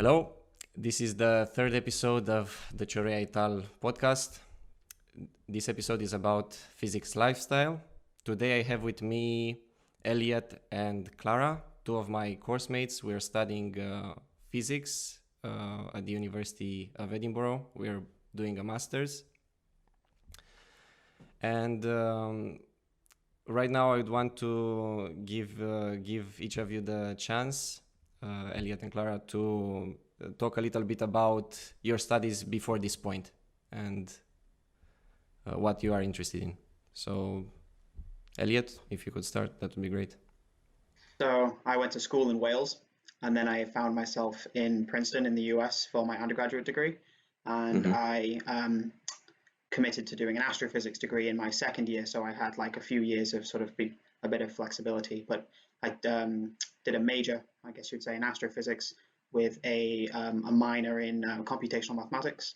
Hello, this is the third episode of the Cioriia podcast. This episode is about physics lifestyle. Today I have with me Elliot and Clara, two of my course mates. We're studying physics at the University of Edinburgh. We're doing a master's. And right now I would want to give each of you the chance, Elliot and Clara, to talk a little bit about your studies before this point and what you are interested in. So, Elliot, if you could start, that would be great. So I went to school in Wales, and then I found myself in Princeton in the US for my undergraduate degree. And Mm-hmm. I committed to doing an astrophysics degree in my second year, so I had like a few years of a bit of flexibility. But I did a major, I guess you'd say, in astrophysics with a minor in computational mathematics.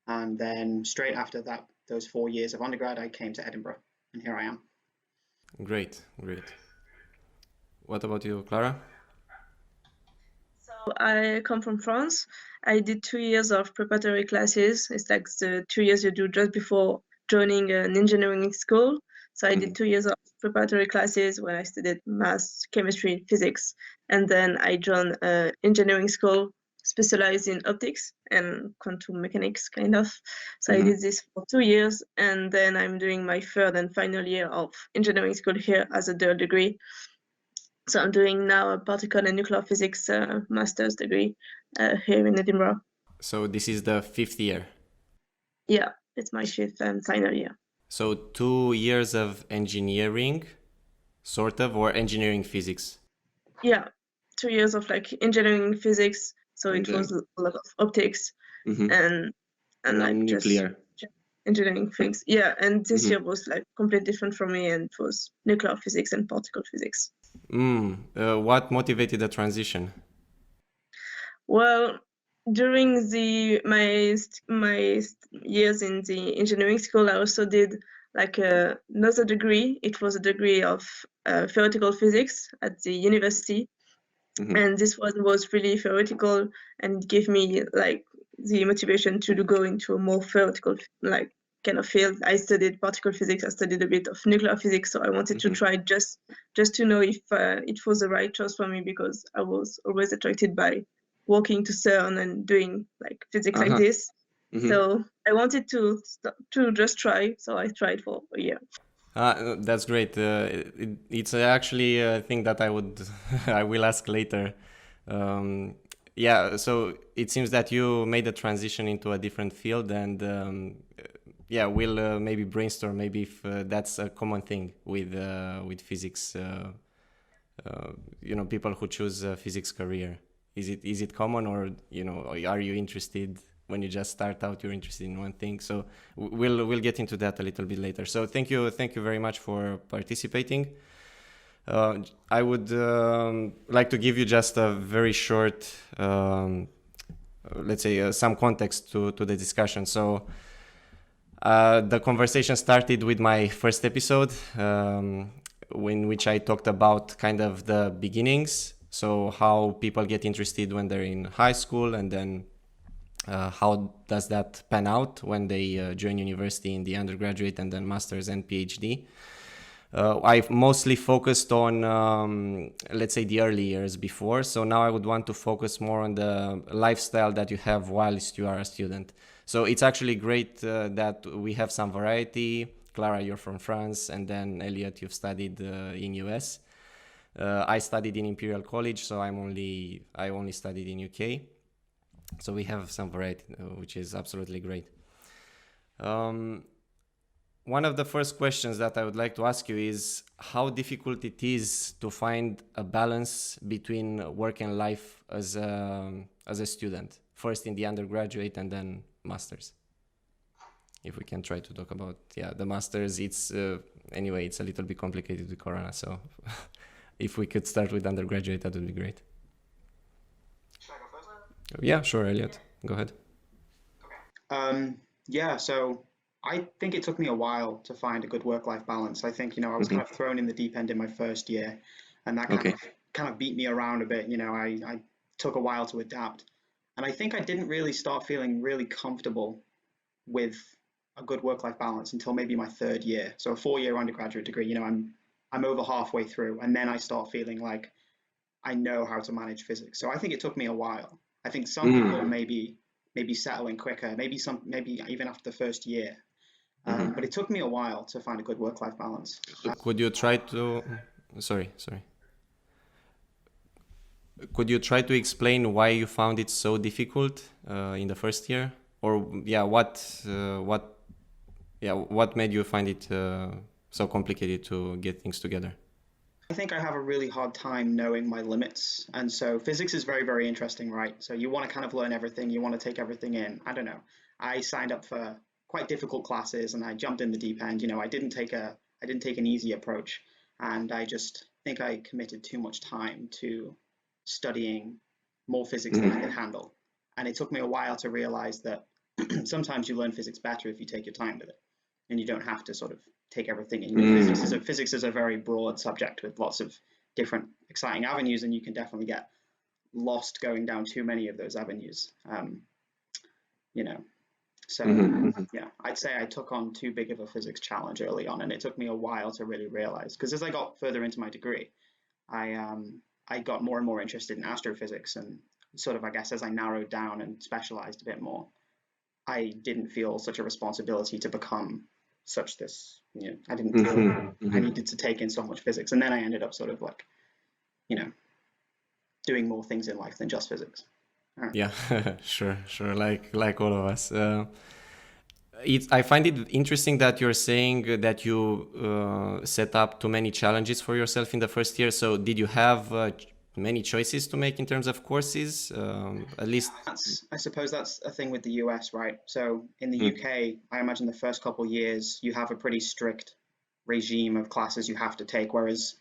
And then straight after that, those 4 years of undergrad, I came to Edinburgh, and here I am. Great. What about you, Clara? So I come from France. I did 2 years of preparatory classes. It's like the 2 years you do just before joining an engineering school. So I did 2 years of preparatory classes when I studied math, chemistry, physics, and then I joined an engineering school specialized in optics and quantum mechanics, kind of. So I did this for 2 years, and then I'm doing my third and final year of engineering school here as a dual degree. So I'm doing now a particle and nuclear physics master's degree here in Edinburgh. So this is the fifth year. Yeah, it's my fifth and final year. So 2 years of engineering, sort of, or engineering physics? Yeah, 2 years of like engineering physics. So it was a lot of optics and like nuclear. just engineering things. Yeah, and this year was like completely different for me, and it was nuclear physics and particle physics. What motivated the transition? Well, during my years in the engineering school, I also did like another degree. It was a degree of theoretical physics at the university, and this one was really theoretical and gave me like the motivation to go into a more theoretical like kind of field. I studied particle physics. I studied a bit of nuclear physics, so I wanted to try just to know if it was the right choice for me, because I was always attracted by walking to CERN and doing like physics like this. So I wanted to just try. So I tried for a year. That's great. It's actually a thing that I would I will ask later. Yeah, so it seems that you made a transition into a different field, and yeah, we'll maybe brainstorm maybe if that's a common thing with physics. People who choose a physics career. Is it common, or are you interested? When you just start out, you're interested in one thing. So we'll get into that a little bit later. So thank you very much for participating. I would like to give you just a very short, let's say, some context to the discussion. So the conversation started with my first episode, in which I talked about kind of the beginnings. So how people get interested when they're in high school, and then how does that pan out when they join university in the undergraduate and then master's and PhD. I've mostly focused on, let's say, the early years before. So now I would want to focus more on the lifestyle that you have whilst you are a student. So it's actually great that we have some variety. Clara, you're from France, and then Elliot, you've studied in US. I studied in Imperial College, so I only studied in UK. So we have some variety, which is absolutely great. One of the first questions that I would like to ask you is how difficult it is to find a balance between work and life as a student, first in the undergraduate and then masters. If we can try to talk about the masters, it's anyway, it's a little bit complicated with Corona. So if we could start with undergraduate, that would be great. Yeah, sure, Elliot. Go ahead. Yeah, so I think it took me a while to find a good work-life balance. I think, I was kind of thrown in the deep end in my first year, and that kind of beat me around a bit. I took a while to adapt. And I think I didn't really start feeling really comfortable with a good work-life balance until maybe my third year. So a 4-year undergraduate degree, I'm over halfway through, and then I start feeling like I know how to manage physics. So I think it took me a while. I think some people maybe settle in quicker, maybe even after the first year. But it took me a while to find a good work-life balance. Could you try to, sorry. Could you try to explain why you found it so difficult in the first year? Or what made you find it so complicated to get things together? I think I have a really hard time knowing my limits. And so physics is very, very interesting, right? So you want to kind of learn everything, you want to take everything in. I don't know. I signed up for quite difficult classes and I jumped in the deep end. I didn't take an easy approach. And I just think I committed too much time to studying more physics than I could handle. And it took me a while to realize that sometimes you learn physics better if you take your time with it. And you don't have to sort of take everything in. Physics is a very broad subject with lots of different exciting avenues, and you can definitely get lost going down too many of those avenues. So yeah, I'd say I took on too big of a physics challenge early on, and it took me a while to really realize. Because as I got further into my degree, I got more and more interested in astrophysics, and sort of, I guess, as I narrowed down and specialized a bit more, I didn't feel such a responsibility to become such this, I didn't feel I needed to take in so much physics. And then I ended up sort of like, doing more things in life than just physics. Yeah, sure. Like all of us. I find it interesting that you're saying that you set up too many challenges for yourself in the first year. So did you have many choices to make in terms of courses? At least I suppose that's a thing with the US, right? So in the UK, I imagine the first couple of years you have a pretty strict regime of classes you have to take, whereas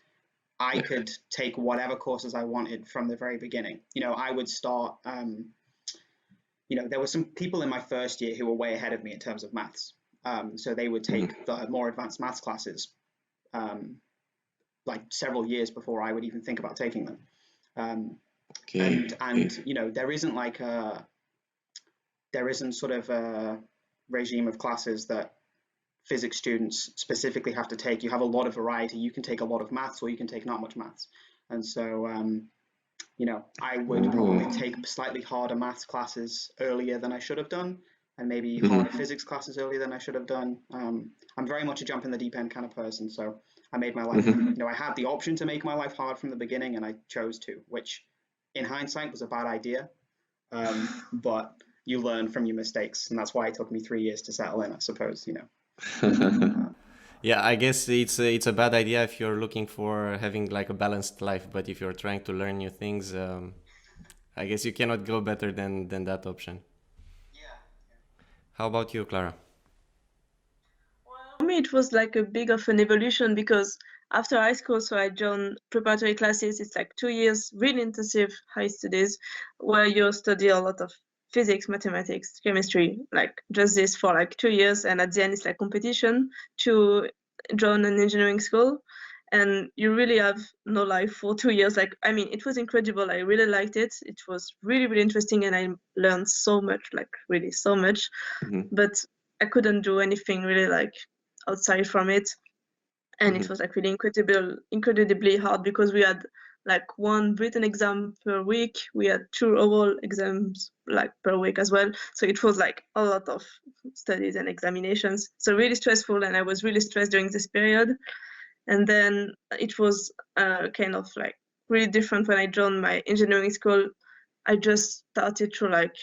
I could take whatever courses I wanted from the very beginning. I would start, there were some people in my first year who were way ahead of me in terms of maths. So they would take the more advanced maths classes like several years before I would even think about taking them. And there isn't sort of a regime of classes that physics students specifically have to take. You have a lot of variety. You can take a lot of maths or you can take not much maths. And so, I would probably take slightly harder maths classes earlier than I should have done, and maybe harder physics classes earlier than I should have done. I'm very much a jump in the deep end kind of person. So I made my life, I had the option to make my life hard from the beginning, and I chose to, which in hindsight was a bad idea. But you learn from your mistakes, and that's why it took me 3 years to settle in, I suppose, Yeah, I guess it's a bad idea if you're looking for having like a balanced life, but if you're trying to learn new things, I guess you cannot go better than that option. Yeah. How about you, Clara? For me, it was like a big of an evolution because after high school, so I joined preparatory classes. It's like 2 years, really intensive high studies, where you study a lot of physics, mathematics, chemistry, like just this for like 2 years. And at the end, it's like competition to join an engineering school. And you really have no life for 2 years. Like, I mean, it was incredible. I really liked it. It was really, really interesting. And I learned so much, like really so much. But I couldn't do anything really like outside from it. And it was like really incredibly hard because we had like one written exam per week. We had 2 oral exams like per week as well. So it was like a lot of studies and examinations. So really stressful, and I was really stressed during this period. And then it was kind of like really different when I joined my engineering school. I just started to like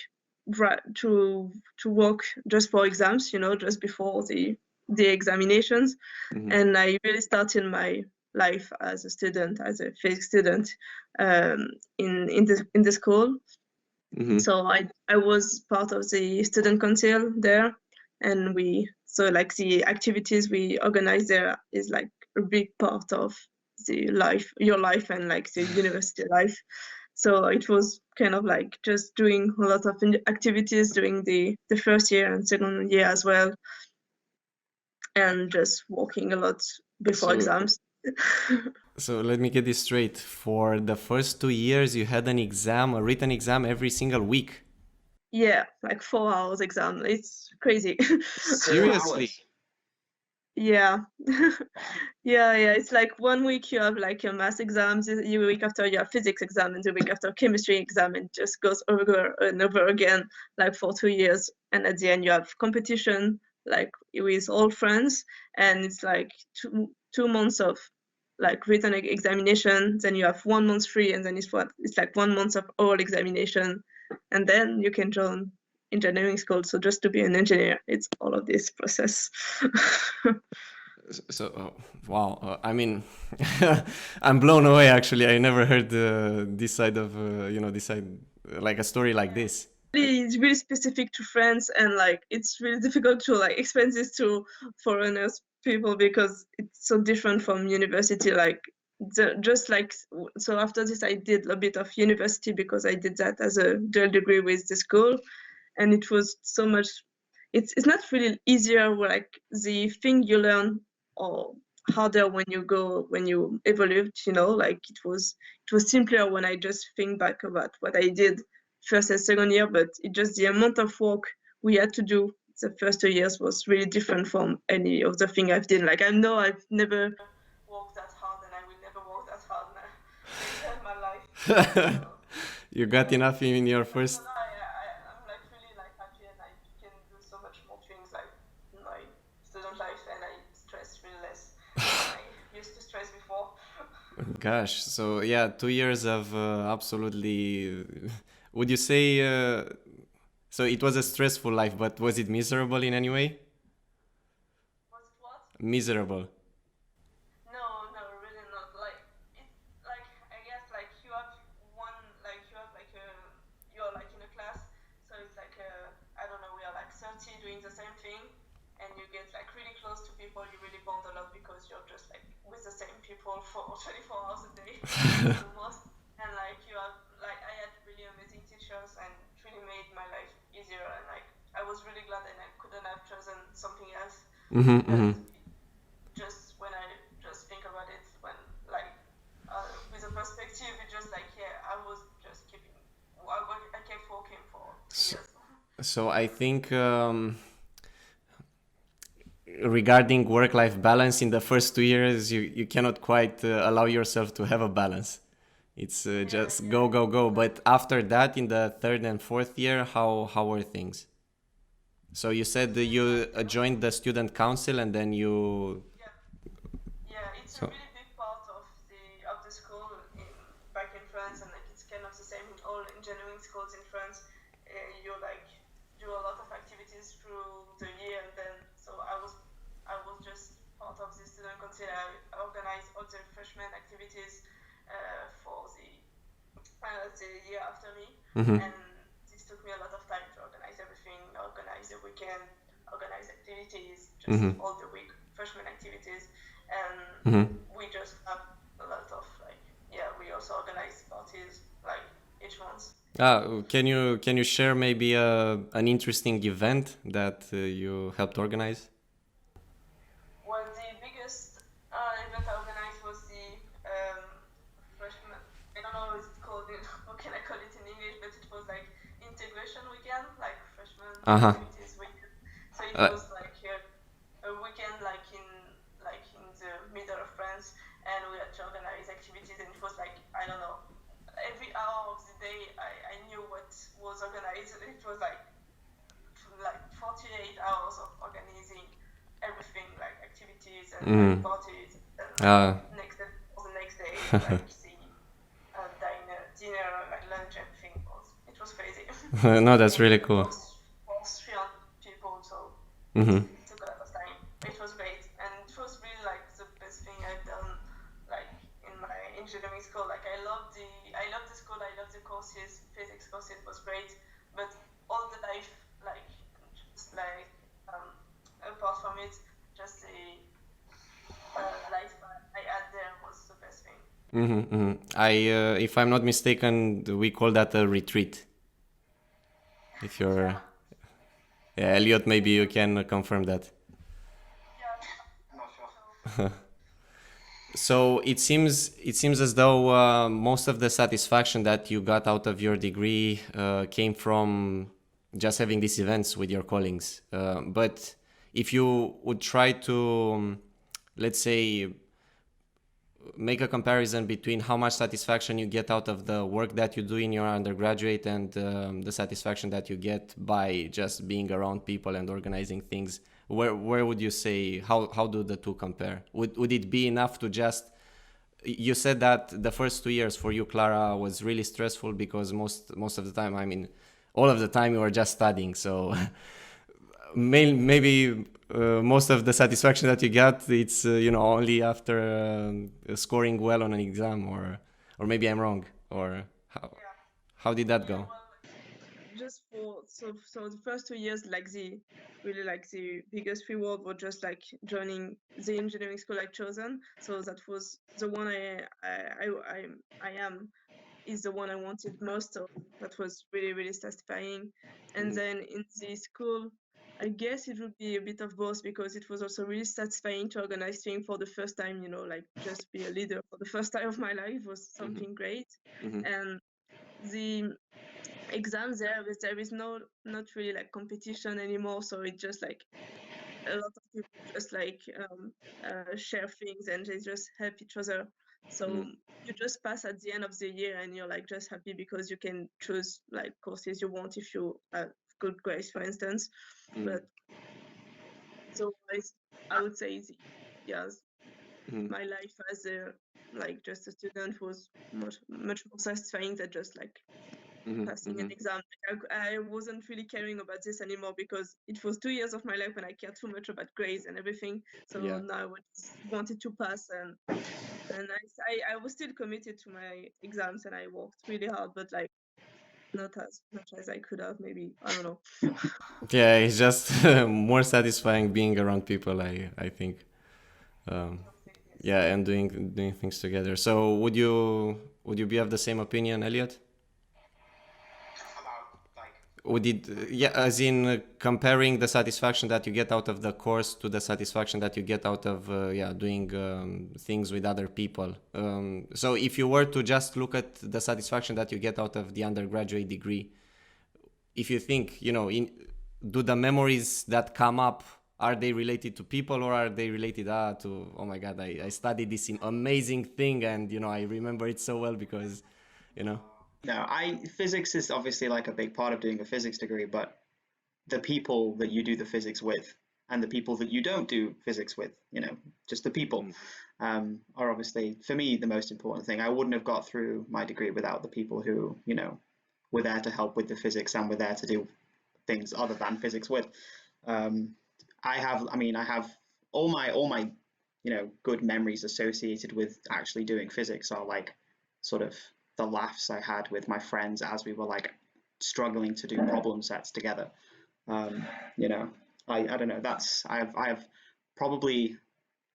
to work just for exams, just before the examinations. And I really started my life as a student, as a physics student, in the school. So I was part of the student council there, and like the activities we organize there is like a big part of your life and like the university life. So it was kind of like just doing a lot of activities during the first year and second year as well, and just working a lot before exams. So let me get this straight. For the first 2 years, you had a written exam every single week. Yeah, like 4 hours exam. It's crazy. 4 Seriously? hours. Yeah. Yeah. It's like 1 week you have like your math exams, the week after you have physics exam, and the week after chemistry exam, and it just goes over and over again, like for 2 years. And at the end you have competition, like with all friends, and it's like 2 months of like written examination, then you have 1 month free, and then it's like 1 month of oral examination, and then you can join engineering school. So just to be an engineer, it's all of this process. So, wow. I mean, I'm blown away. Actually, I never heard this side of this side like a story like this. It's really specific to France, and like it's really difficult to like explain this to foreigners people, because it's so different from university. Like just like, so after this I did a bit of university, because I did that as a dual degree with the school, and it was so much, it's not really easier, like the thing you learn, or harder when you evolved, like it was simpler when I just think back about what I did first and second year, but it just, the amount of work we had to do the first 2 years was really different from any of the thing I've done. Like, I know I've never worked that hard, and I will never work that hard later in my life. You got enough in your first. I'm like really like happy, and I can do so much more things like in my student life, and I stress really less than I used to stress before. Gosh, so yeah, 2 years of absolutely. Would you say? So it was a stressful life, but was it miserable in any way? Was it what? Miserable. No, no, really not. Like it, like I guess like you have one, like you have like a, you're like in a class, so it's like I don't know, we are like 30 doing the same thing, and you get like really close to people. You really bond a lot, because you're just like with the same people for 24 hours a day almost. And like you have, like I had really amazing teachers, and it really made my life easier. And like I was really glad, and I couldn't have chosen something else. Mm-hmm, But mm-hmm. just when I just think about it, when like with a perspective, it's just like, yeah, I was just I kept working for 2 years. So I think regarding work-life balance in the first 2 years, you cannot quite allow yourself to have a balance. It's just go, go, go. But after that, in the third and fourth year, how were things? So you said that you joined the student council, and then you. Yeah, yeah, it's a So. really big part of the school back in France, and like it's kind of the same in all engineering schools in France. You like do a lot of activities through the year, and then so I was just part of the student council. I organized all the freshman activities for the year after me, Mm-hmm, and this took me a lot of time to organize everything, organize the weekend, organize activities, just mm-hmm, all the week freshman activities, and mm-hmm. we just have a lot of like, yeah, we also organize parties like each month. Can you share maybe an interesting event that you helped organize? Well, the biggest event I organized was the freshman. I don't know what it's called. How can I call it in English? But it was like integration weekend, like freshman Uh huh. activities weekend. So it Uh, was like a weekend, like in the middle of France, and we had to organize activities, and it was like, I don't know, every hour of the day I knew what was organized. It was like 48 hours of organizing everything, like activities and like mm, parties, and like uh, the next day, like the dinner, like lunch, everything. It was crazy. no, that's And really it cool. was 300 people, so Mm-hmm. it took a lot of time. It was great, and it was really like the best thing I've done, like in my engineering school. Like I love the school, I love the courses. Physics courses was great, but all the life, like just like apart from it, just the life I had there was the best thing. Mm-hmm, mm-hmm. If I'm not mistaken, we call that a retreat. If you're, Yeah, yeah, Elliot, maybe you can confirm that. yeah. I'm not sure. So So it seems as though most of the satisfaction that you got out of your degree came from just having these events with your colleagues. But if you would try to, let's say, make a comparison between how much satisfaction you get out of the work that you do in your undergraduate and the satisfaction that you get by just being around people and organizing things, where would you say, how do the two compare? Would it be enough to just, you said that the first 2 years for you, Clara, was really stressful because most of the time, I mean, all of the time you were just studying. So maybe most of the satisfaction that you got, it's only after scoring well on an exam, or maybe I'm wrong, or how did that go? Just for so the first 2 years, like the biggest reward was just like joining the engineering school I've chosen. So that was the one I am is the one I wanted most. So that was really, really satisfying. And then in the school, I guess it would be a bit of both, because it was also really satisfying to organize things for the first time, like just be a leader for the first time of my life was something great. And the exams there is not really like competition anymore, so it's just like a lot of people just like share things and they just help each other. So you just pass at the end of the year and you're like just happy because you can choose like courses you want if you have good grades, for instance. But so I would say yes, my life as a like just a student was much more satisfying than just like passing an exam. I wasn't really caring about this anymore because it was 2 years of my life when I cared too much about grades and everything. So now I just wanted to pass, and I was still committed to my exams and I worked really hard, but like not as much as I could have. Maybe I don't know. Yeah, it's just more satisfying being around people, I think. Um, yeah, and doing things together. So would you be of the same opinion, Elliot? Would it, yeah, as in comparing the satisfaction that you get out of the course to the satisfaction that you get out of doing things with other people. So if you were to just look at the satisfaction that you get out of the undergraduate degree, if you think, do the memories that come up, are they related to people, or are they related to, oh my God, I studied this amazing thing and, I remember it so well because, you know. No, physics is obviously like a big part of doing a physics degree, but the people that you do the physics with and the people that you don't do physics with, just the people, are obviously, for me, the most important thing. I wouldn't have got through my degree without the people who, were there to help with the physics and were there to do things other than physics with. I have all my, good memories associated with actually doing physics are like sort of the laughs I had with my friends as we were like struggling to do problem sets together. You know, I don't know. I have probably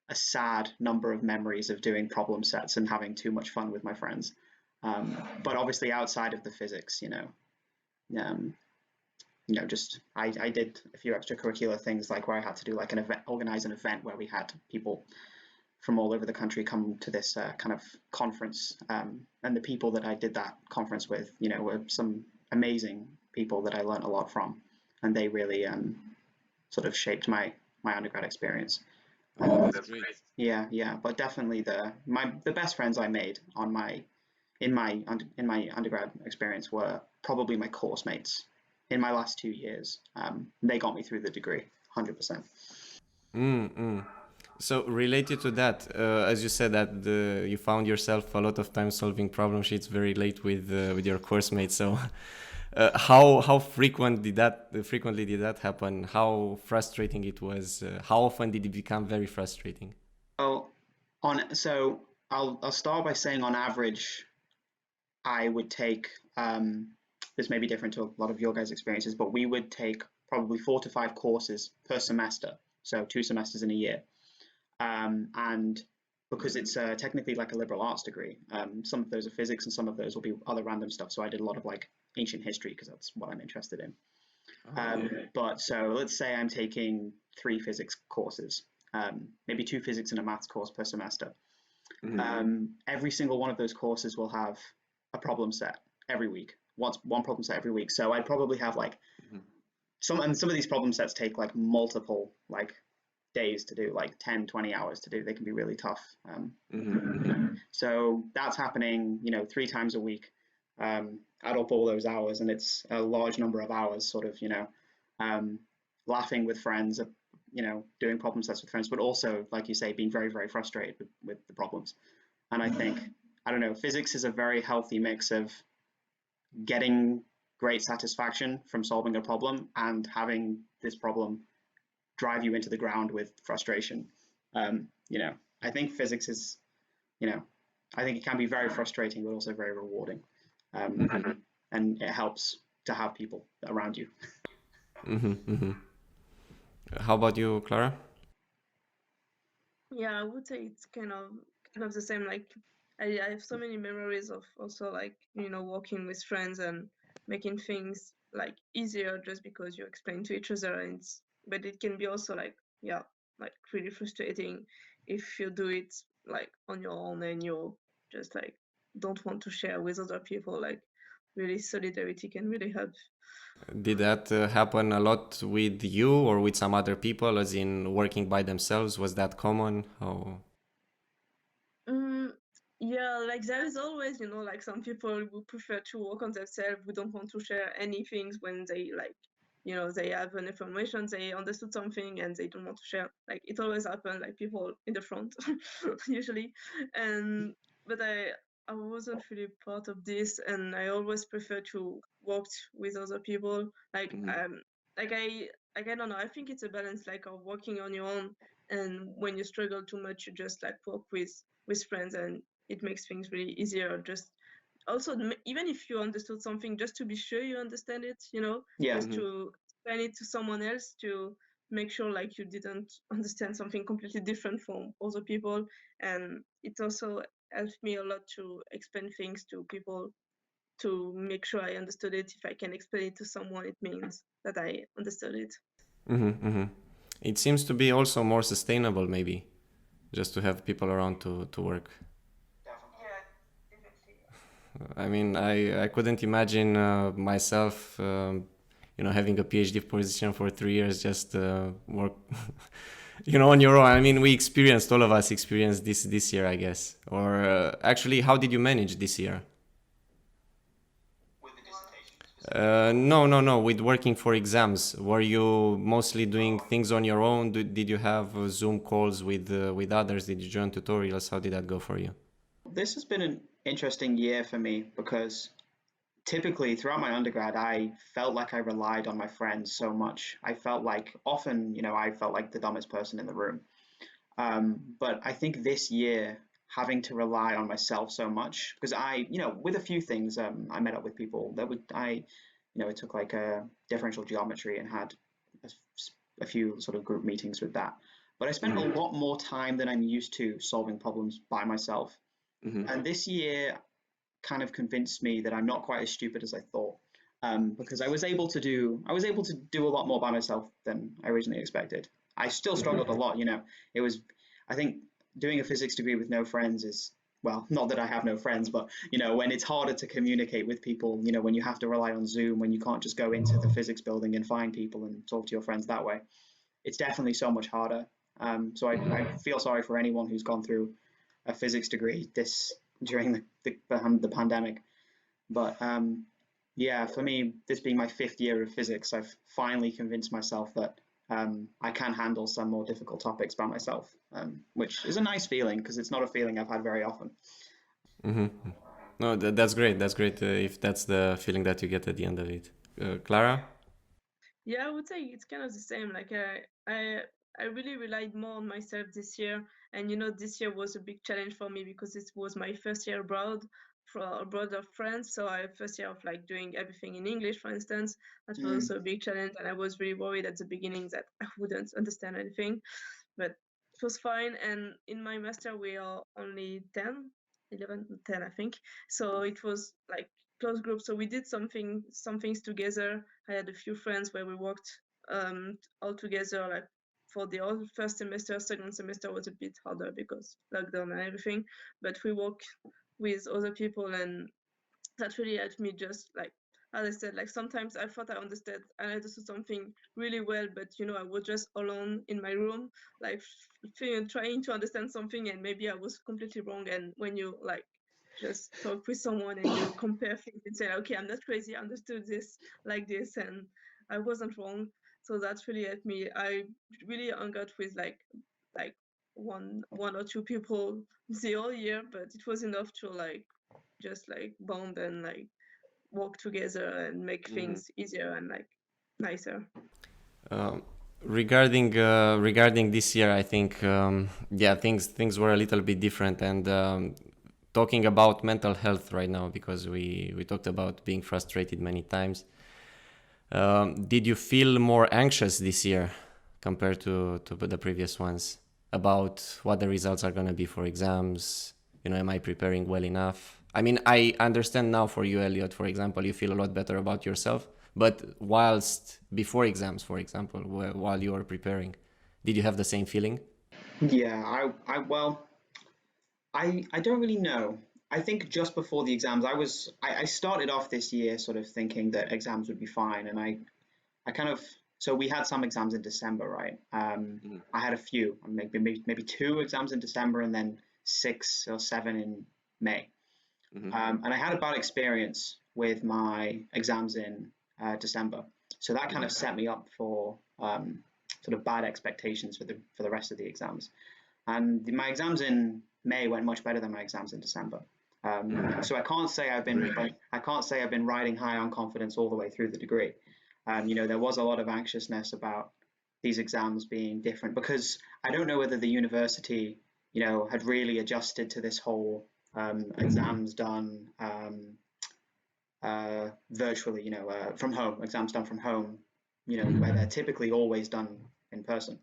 a sad number of memories of doing problem sets and having too much fun with my friends. But obviously outside of the physics, um, just I did a few extracurricular things like where I had to do like organize an event where we had people from all over the country come to this kind of conference, and the people that I did that conference with, were some amazing people that I learned a lot from, and they really sort of shaped my undergrad experience. Oh, that's great. Yeah, but definitely the best friends I made in my undergrad experience were probably my course mates in my last 2 years. They got me through the degree, 100%. So related to that, as you said that you found yourself a lot of time solving problem sheets very late with your course mates. So how frequently did that happen? How frustrating it was? How often did it become very frustrating? Well, so I'll start by saying on average, I would take, this may be different to a lot of your guys' experiences, but we would take probably 4 to 5 courses per semester, so 2 semesters in a year. And because it's technically like a liberal arts degree, some of those are physics and some of those will be other random stuff. So I did a lot of like ancient history because that's what I'm interested in. But so let's say I'm taking 3 physics courses, maybe 2 physics and a maths course per semester. Every single one of those courses will have a problem set every week. one problem set every week. So I'd probably have like some of these problem sets take like multiple like days to do, like 10, 20 hours to do. They can be really tough. So that's happening, 3 times a week. Add up all those hours, and it's a large number of hours, sort of, laughing with friends, doing problem sets with friends, but also, like you say, being very, very frustrated with the problems. And I think, I don't know, physics is a very healthy mix of getting great satisfaction from solving a problem and having this problem drive you into the ground with frustration. I think physics is, I think it can be very frustrating, but also very rewarding. And it helps to have people around you. How about you, Clara? Yeah, I would say it's kind of the same. Like I have so many memories of also like, working with friends and making things like easier just because you explain to each other, and but it can be also like, yeah, like really frustrating if you do it like on your own and you just like don't want to share with other people. Like really solidarity can really help. Did that happen a lot with you or with some other people, as in working by themselves? Was that common? How? Yeah, like there is always, like some people who prefer to work on themselves, who don't want to share any things when they like, they have an information, they understood something and they don't want to share. Like it always happens, like people in the front, usually. And but I wasn't really part of this, and I always prefer to work with other people. Like like I don't know. I think it's a balance, like of working on your own, and when you struggle too much, you just like work with friends, and it makes things really easier. Just also, even if you understood something, just to be sure you understand it, Yeah. just to explain it to someone else, to make sure like you didn't understand something completely different from other people. And it also helped me a lot to explain things to people, to make sure I understood it. If I can explain it to someone, it means that I understood it. It seems to be also more sustainable, maybe, just to have people around to work. Yeah, definitely. I mean, I couldn't imagine myself, having a PhD position for 3 years, just work, on your own. I mean, all of us experienced this year, I guess. Or actually, how did you manage this year? No. With working for exams, were you mostly doing things on your own? Did you have Zoom calls with others? Did you join tutorials? How did that go for you? This has been an interesting year for me because typically throughout my undergrad, I felt like I relied on my friends so much. I felt like often, I felt like the dumbest person in the room. But I think this year, having to rely on myself so much, because with a few things, I met up with people that it took like a differential geometry and had a few sort of group meetings with that. But I spent a lot more time than I'm used to solving problems by myself. And this year kind of convinced me that I'm not quite as stupid as I thought. Because I was able to do a lot more by myself than I originally expected. I still struggled a lot, It was, I think, doing a physics degree with no friends is, well, not that I have no friends, but when it's harder to communicate with people, when you have to rely on Zoom, when you can't just go into the physics building and find people and talk to your friends that way, it's definitely so much harder. So I feel sorry for anyone who's gone through a physics degree during the pandemic. But yeah, for me, this being my 5th year of physics, I've finally convinced myself that I can handle some more difficult topics by myself, which is a nice feeling because it's not a feeling I've had very often. No, that's great. That's great if that's the feeling that you get at the end of it. Clara? Yeah, I would say it's kind of the same. Like I really relied more on myself this year, and this year was a big challenge for me because it was my first year abroad of France. So I first year of like doing everything in English, for instance. That was also a big challenge, and I was really worried at the beginning that I wouldn't understand anything, but it was fine. And in my master, we are only 10, 11, 10, I think. So it was like close group. So we did some things together. I had a few friends where we worked all together, like for the whole first semester. Second semester was a bit harder because lockdown and everything, but we worked with other people, and that really helped me just like as I said, like sometimes I thought I understood something really well, but I was just alone in my room, like trying to understand something, and maybe I was completely wrong. And when you like just talk with someone and you compare things and say, okay, I'm not crazy, I understood this like this, and I wasn't wrong. So that's really helped me. I really hung out with like one or two people the whole year, but it was enough to like just like bond and like work together and make things easier and like nicer. Regarding this year, I think yeah, things were a little bit different. And talking about mental health right now, because we talked about being frustrated many times. Did you feel more anxious this year compared to the previous ones about what the results are going to be for exams? Am I preparing well enough? I mean, I understand now for you, Elliot, for example, you feel a lot better about yourself. But whilst before exams, for example, while you were preparing, did you have the same feeling? Yeah, well, I don't really know. I think just before the exams, I started off this year sort of thinking that exams would be fine, and I kind of so we had some exams in December, right? I had a few, maybe two exams in December, and then 6 or 7 in May. And I had a bad experience with my exams in December, so that kind of set me up for sort of bad expectations for the rest of the exams. And my exams in May went much better than my exams in December. So I can't say I've been riding high on confidence all the way through the degree. There was a lot of anxiousness about these exams being different because I don't know whether the university, had really adjusted to this whole exams done virtually, from home, exams done from home, where they're typically always done in person.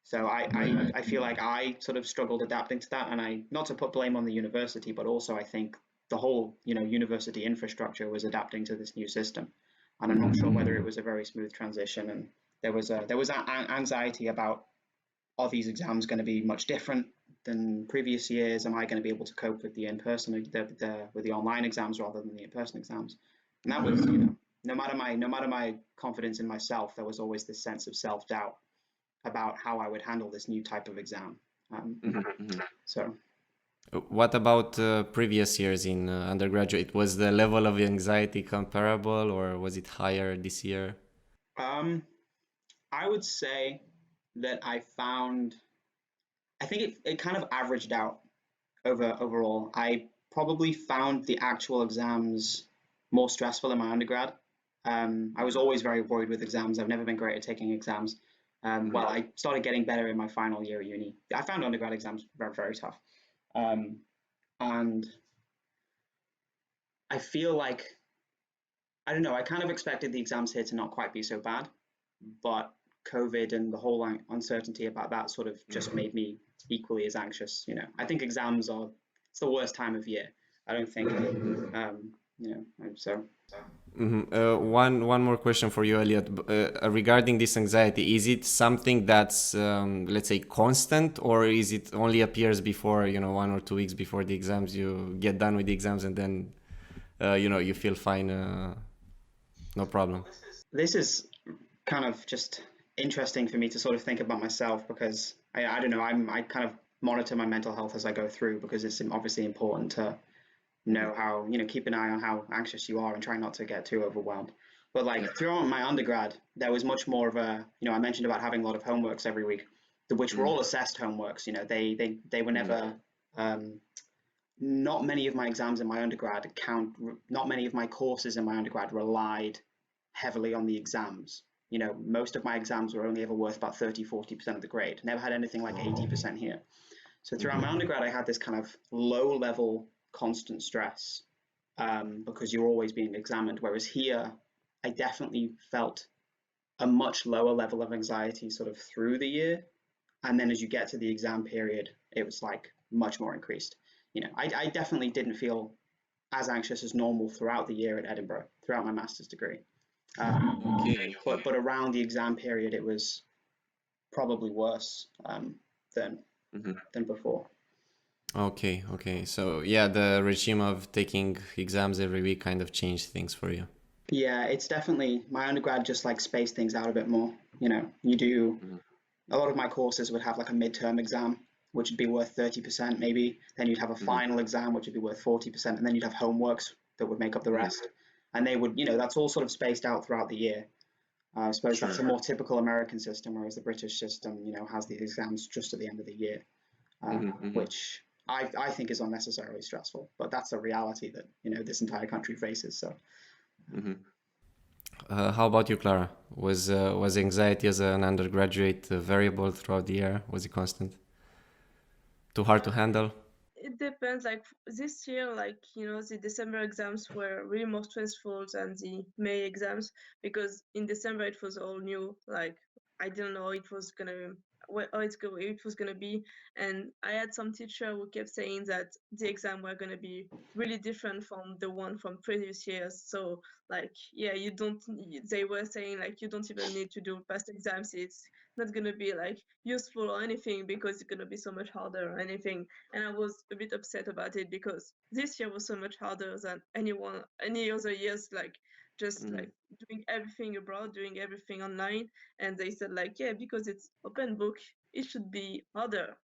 So I feel like I sort of struggled adapting to that, and not to put blame on the university, but also I think the whole university infrastructure was adapting to this new system, and I'm not sure whether it was a very smooth transition. And there was anxiety about, are these exams going to be much different than previous years? Am I going to be able to cope with the in-person with the online exams rather than the in-person exams? And that was no matter my confidence in myself, there was always this sense of self-doubt about how I would handle this new type of exam. So, What about previous years in undergraduate? Was the level of anxiety comparable, or was it higher this year? I would say that I think it kind of averaged out overall. I probably found the actual exams more stressful in my undergrad. I was always very worried with exams. I've never been great at taking exams. Well, I started getting better in my final year at uni. I found undergrad exams very, very tough. And I feel like, I don't know, I kind of expected the exams here to not quite be so bad, but COVID and the whole uncertainty about that sort of just made me equally as anxious. I think it's the worst time of year. I don't think, so. One more question for you, Elliot. Regarding this anxiety, is it something that's let's say constant, or is it only appears before 1 or 2 weeks before the exams, you get done with the exams and then you feel fine, no problem? This is kind of just interesting for me to sort of think about myself because I don't know, I kind of monitor my mental health as I go through because it's obviously important to know how, keep an eye on how anxious you are and try not to get too overwhelmed. But like throughout my undergrad, there was much more of a, I mentioned about having a lot of homeworks every week, which were all assessed homeworks. They were never, not many of my exams in my undergrad not many of my courses in my undergrad relied heavily on the exams. Most of my exams were only ever worth about 30-40% of the grade. Never had anything like 80% here. So throughout my undergrad, I had this kind of low level constant stress because you're always being examined. Whereas here, I definitely felt a much lower level of anxiety sort of through the year. And then as you get to the exam period, it was like much more increased. I definitely didn't feel as anxious as normal throughout the year at Edinburgh, throughout my master's degree. But around the exam period, it was probably worse than before. Okay, okay. So yeah, the regime of taking exams every week kind of changed things for you. Yeah, it's definitely my undergrad just like spaced things out a bit more. You know, you do Mhm. a lot of my courses would have like a midterm exam, which would be worth 30% maybe. Then you'd have a Mhm. final exam, which would be worth 40%, and then you'd have homeworks that would make up the Mhm. rest. And they would, you know, that's all sort of spaced out throughout the year. I suppose that's a Sure. more typical American system, whereas the British system, you know, has these exams just at the end of the year, Mhm. Mhm. which I think is unnecessarily stressful. But that's a reality that, you know, this entire country faces. So Mhm. How about you, Clara? Was anxiety as an undergraduate a variable throughout the year? Was it constant? Too hard to handle? It depends. Like this year, like the December exams were really more stressful than the May exams because in December it was all new. Like I didn't know it was gonna it was gonna be, and I had some teacher who kept saying that the exam were gonna be really different from the one from previous years. So like yeah, you don't. They were saying like you don't even need to do past exams. It's not gonna be like useful or anything because it's gonna be so much harder or anything, and I was a bit upset about it because this year was so much harder than any other years. Like just Mhm. like doing everything abroad, doing everything online, and they said like yeah, because it's open book, it should be harder.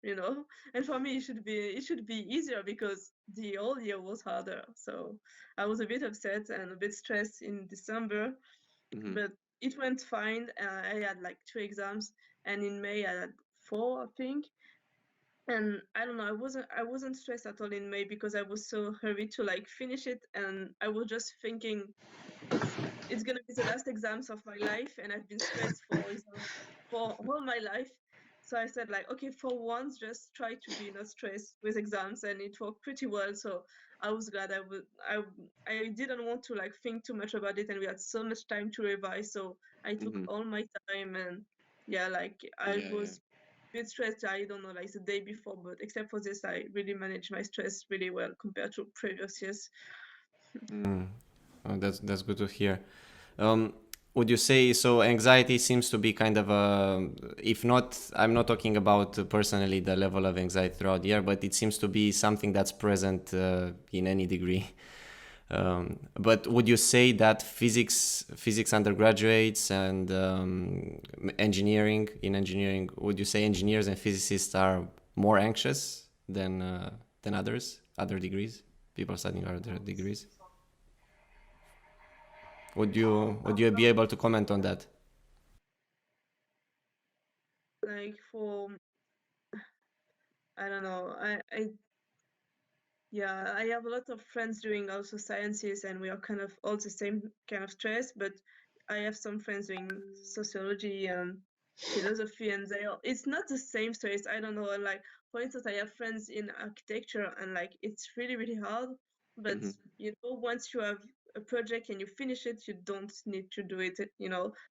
And for me, it should be easier because the whole year was harder. So I was a bit upset and a bit stressed in December, Mhm. but it went fine. I had like 2 exams, and in May I had 4, I think. And I don't know, I wasn't stressed at all in May because I was so hurried to like finish it, and I was just thinking it's gonna be the last exams of my life, and I've been stressed for exams for all my life. So I said like, okay, for once, just try to be not stressed with exams, and it worked pretty well. So I was glad. I didn't want to like think too much about it, and we had so much time to revise. So I took Mhm. all my time, and yeah, like I Yeah, yeah. was a bit stressed. I don't know, like the day before, but except for this, I really managed my stress really well compared to previous years. Mm. Oh, that's good to hear. Um, would you say so? Anxiety seems to be kind of a, if not, I'm not talking about personally the level of anxiety throughout the year, but it seems to be something that's present in any degree. But would you say that physics undergraduates and engineering, would you say engineers and physicists are more anxious than other degrees, people studying other degrees? Would you be able to comment on that? Like for I don't know. Yeah, I have a lot of friends doing also sciences, and we are kind of all the same kind of stress. But I have some friends doing sociology and philosophy, and it's not the same stress. I don't know. And like for instance, I have friends in architecture, and like it's really really hard. But Mm-hmm. once you have a project and you finish it, you don't need to do it.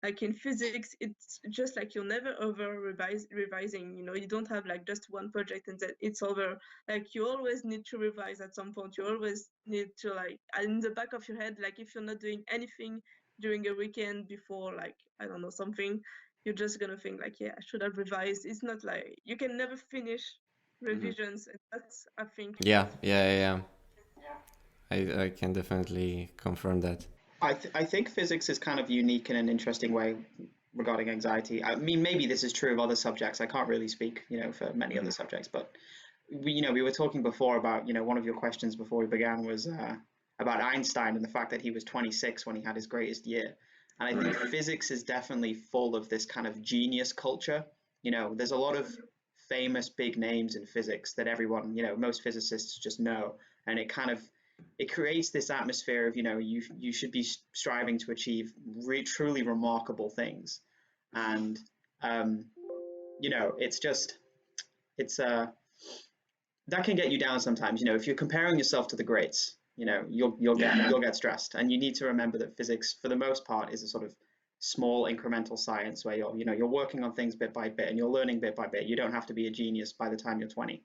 Like in physics, it's just like you're never over revising. You don't have like just one project and that it's over. Like you always need to revise at some point. You always need to like in the back of your head, like if you're not doing anything during a weekend before, like I don't know, something, you're just gonna think like, yeah, I should have revised. It's not like you can never finish Mm-hmm. revisions, and that's, I think, Yeah, yeah, yeah, yeah. I can definitely confirm that. I think physics is kind of unique in an interesting way regarding anxiety. I mean, maybe this is true of other subjects. I can't really speak, you know, for many other Mm-hmm. subjects, but we were talking before about, you know, one of your questions before we began was about Einstein and the fact that he was 26 when he had his greatest year. And I think Right. physics is definitely full of this kind of genius culture. You know, there's a lot of famous big names in physics that everyone, you know, most physicists just know, and it creates this atmosphere of, you know, you should be striving to achieve truly remarkable things, and um, you know, it's that can get you down sometimes. You know, if you're comparing yourself to the greats, you know, you'll get stressed, and you need to remember that physics, for the most part, is a sort of small incremental science where you're working on things bit by bit and you're learning bit by bit. You don't have to be a genius by the time you're 20.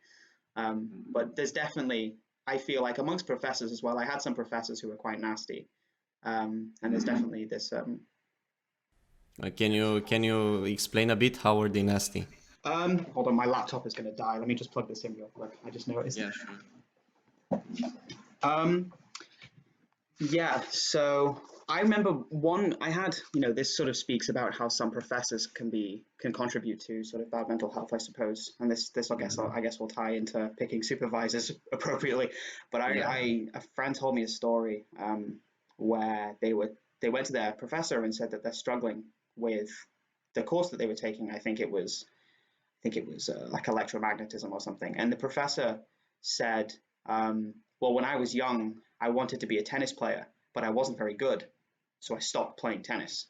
But there's definitely, I feel like amongst professors as well, I had some professors who were quite nasty, and there's Mm-hmm. definitely this. Can you explain a bit how were they nasty? Hold on, my laptop is going to die. Let me just plug this in real quick. I just noticed. Yeah, sure. Um, yeah, so I remember one I had, this sort of speaks about how some professors can contribute to sort of bad mental health, I suppose. And this I guess will tie into picking supervisors appropriately. But Yeah. a friend told me a story where they went to their professor and said that they're struggling with the course that they were taking. I think it was like electromagnetism or something. And the professor said, well, when I was young, I wanted to be a tennis player, but I wasn't very good. So I stopped playing tennis.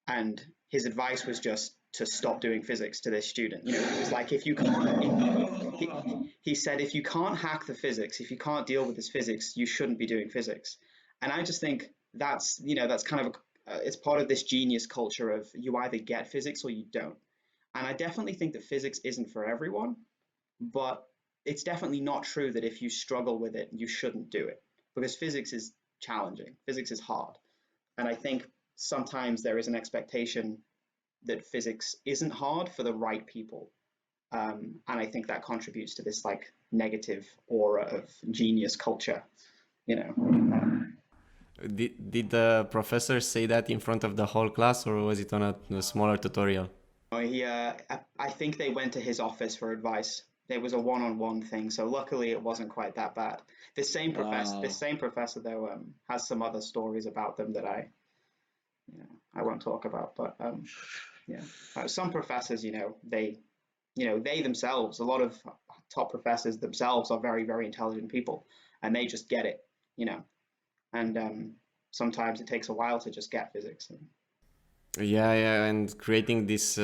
And his advice was just to stop doing physics to this student. It was like, if you can't, he said, if you can't hack the physics, if you can't deal with this physics, you shouldn't be doing physics. And I just think that's kind of, it's part of this genius culture of you either get physics or you don't. And I definitely think that physics isn't for everyone, but it's definitely not true that if you struggle with it, you shouldn't do it, because physics is challenging. Physics is hard. And I think sometimes there is an expectation that physics isn't hard for the right people. And I think that contributes to this like negative aura of genius culture, you know. Did the professor say that in front of the whole class, or was it on a smaller tutorial? I think they went to his office for advice. It was a one-on-one thing, so luckily it wasn't quite that bad. This same professor though, has some other stories about them that I won't talk about. But yeah, some professors, they themselves, a lot of top professors themselves are very, very intelligent people, and they just get it, you know. And sometimes it takes a while to just get physics. Yeah, yeah, and creating these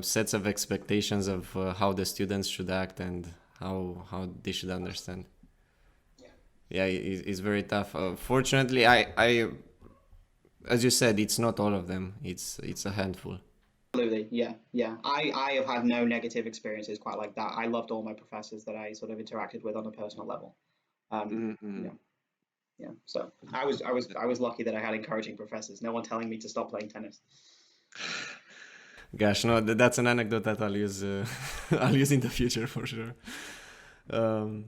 sets of expectations of how the students should act and how they should understand. Yeah, it's very tough. Fortunately, as you said, it's not all of them. It's a handful. Absolutely, yeah, yeah. I have had no negative experiences quite like that. I loved all my professors that I sort of interacted with on a personal level. You Mm-hmm. know, yeah. So I was lucky that I had encouraging professors. No one telling me to stop playing tennis. Gosh, no, that's an anecdote that I'll use. I'll use in the future for sure. Um,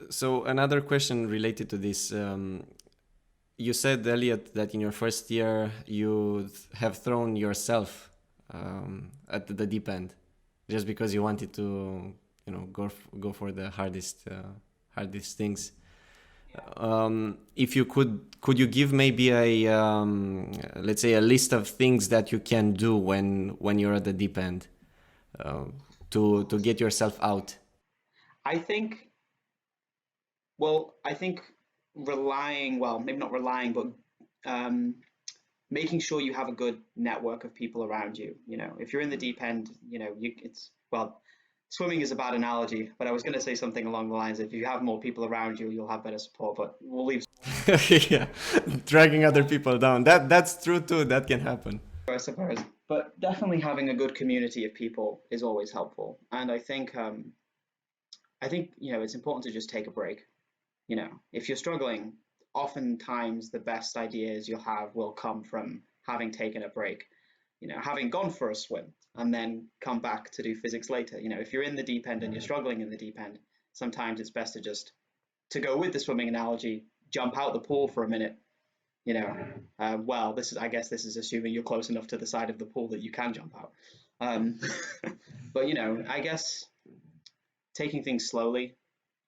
so another question related to this. You said, Elliot, that in your first year you have thrown yourself at the deep end, just because you wanted to, go for the hardest things. If you could you give maybe let's say a list of things that you can do when you're at the deep end, uh, to get yourself out? I think, I think well, maybe not relying, but um, making sure you have a good network of people around you. If you're in the deep end, swimming is a bad analogy, but I was going to say something along the lines of if you have more people around you, you'll have better support. But we'll leave, Yeah, dragging other people down. That's true too. That can happen. I suppose. But definitely having a good community of people is always helpful. And I think it's important to just take a break. If you're struggling, oftentimes the best ideas you'll have will come from having taken a break, having gone for a swim and then come back to do physics later. If you're in the deep end and you're struggling in the deep end, sometimes it's best to go with the swimming analogy, jump out the pool for a minute. Well, I guess this is assuming you're close enough to the side of the pool that you can jump out. Um, but I guess taking things slowly,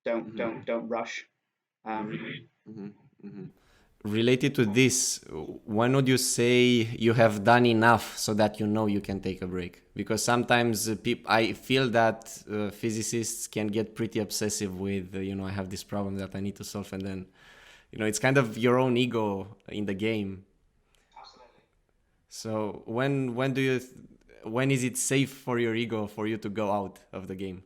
don't rush. Um, Mm-hmm. Mm-hmm. Related to this, when would you say you have done enough so that you can take a break? Because sometimes I feel that physicists can get pretty obsessive with, I have this problem that I need to solve, and then, it's kind of your own ego in the game. Absolutely. So when is it safe for your ego for you to go out of the game?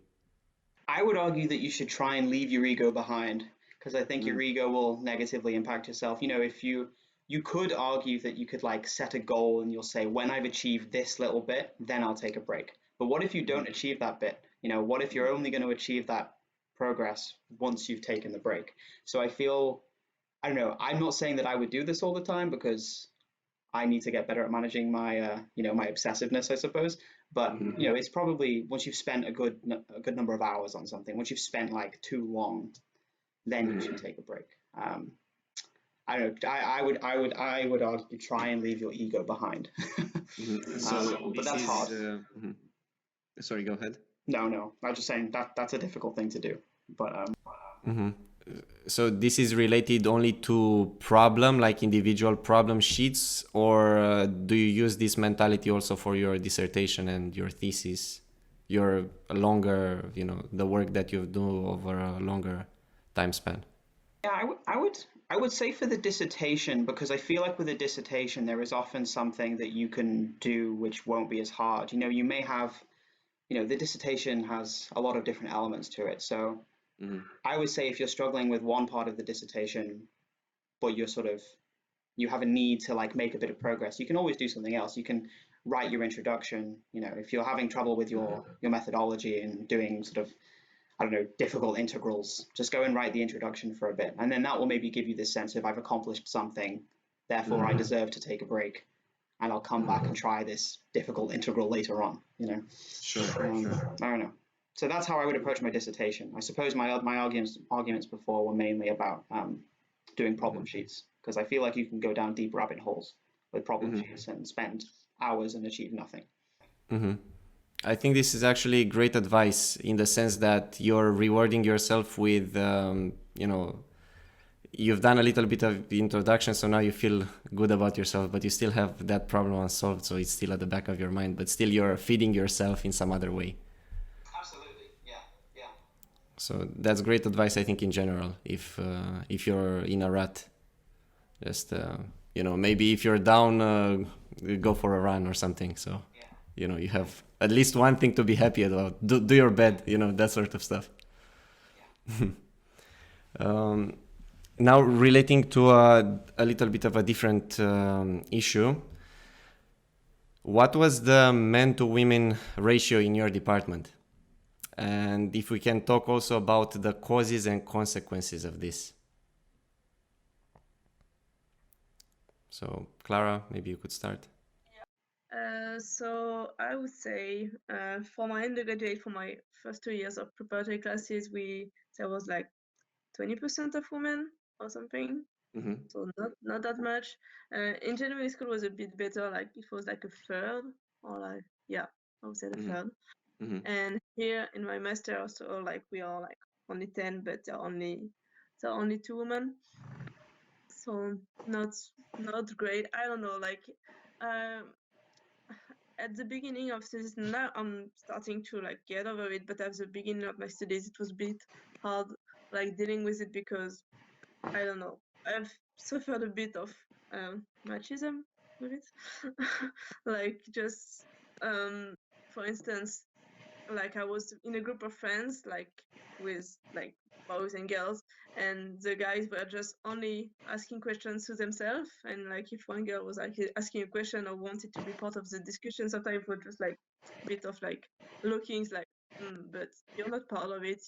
I would argue that you should try and leave your ego behind, because I think Mm. your ego will negatively impact yourself. If you could argue that you could like set a goal and you'll say, when I've achieved this little bit, then I'll take a break. But what if you don't achieve that bit? What if you're only going to achieve that progress once you've taken the break? So I don't know, I'm not saying that I would do this all the time, because I need to get better at managing my my obsessiveness, I suppose. But it's probably once you've spent a good number of hours on something, once you've spent like too long, then you should take a break. I don't know. I would argue try and leave your ego behind. So But this that's is hard. sorry, go ahead. No. I was just saying that's a difficult thing to do. But So this is related only to problem, like individual problem sheets, or do you use this mentality also for your dissertation and your thesis, your longer, the work that you do over a longer time span? yeah, I would say for the dissertation, because I feel like with a dissertation there is often something that you can do which won't be as hard. You may have, the dissertation has a lot of different elements to it. So I would say if you're struggling with one part of the dissertation, but you have a need to like make a bit of progress, you can always do something else. You can write your introduction. If you're having trouble with your methodology and doing sort of, I don't know, difficult integrals, just go and write the introduction for a bit. And then that will maybe give you this sense of I've accomplished something, therefore I deserve to take a break. And I'll come back and try this difficult integral later on, Sure. I don't know. So that's how I would approach my dissertation. I suppose my arguments before were mainly about doing problem sheets, because I feel like you can go down deep rabbit holes with problem sheets and spend hours and achieve nothing. I think this is actually great advice in the sense that you're rewarding yourself with, you've done a little bit of the introduction, so now you feel good about yourself, but you still have that problem unsolved, so it's still at the back of your mind, but still you're feeding yourself in some other way. Absolutely, yeah. So that's great advice, I think, in general. If you're in a rut, just maybe if you're down, go for a run or something. So you have at least one thing to be happy about. Do your bed, that sort of stuff. Now relating to a little bit of a different issue. What was the men to women ratio in your department? And if we can talk also about the causes and consequences of this. So, Clara, maybe you could start. So I would say for my undergraduate, for my first 2 years of preparatory classes, there was like 20% of women or something. So not that much. Engineering school was a bit better, like it was like a third, or like I would say the third. And here in my master, so like we are like only 10, but there are only 2 women. So not great. I don't know, like at the beginning of studies, now I'm starting to like get over it, but at the beginning of my studies it was a bit hard like dealing with it, because I don't know, I've suffered a bit of machism with it. Like just for instance, like I was in a group of friends, like with like boys and girls, and the guys were just only asking questions to themselves. And like if one girl was like asking a question or wanted to be part of the discussion, sometimes it was just like a bit of like lookings like, but you're not part of it,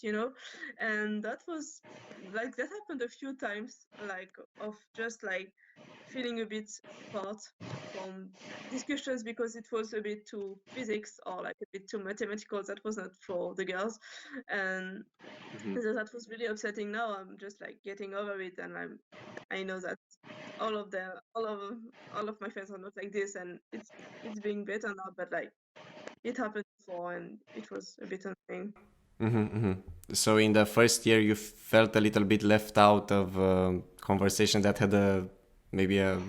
And that was like that happened a few times, like of just like feeling a bit apart from discussions because it was a bit too physics or like a bit too mathematical. That was not for the girls, and so that was really upsetting. Now I'm just like getting over it, and I know that all of my friends are not like this, and it's being better now. But like it happened before, and it was a bit annoying. So in the first year, you felt a little bit left out of conversation that had maybe a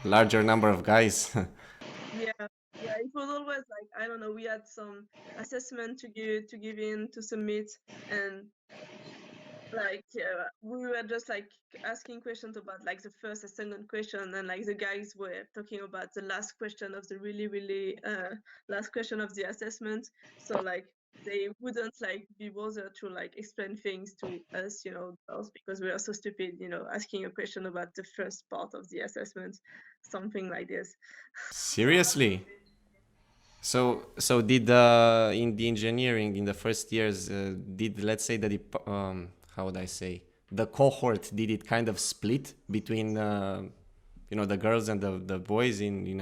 larger number of guys. Yeah, it was always like, I don't know, we had some assessment to give in to submit, and like we were just like asking questions about like the first and second question, and like the guys were talking about the last question of the really last question of the assessment. So like they wouldn't like be bothered to like explain things to us, girls, because we are so stupid, asking a question about the first part of the assessment, something like this. Seriously? So did in the engineering in the first years, did, let's say, how would I say, the cohort, did it kind of split between the girls and the boys in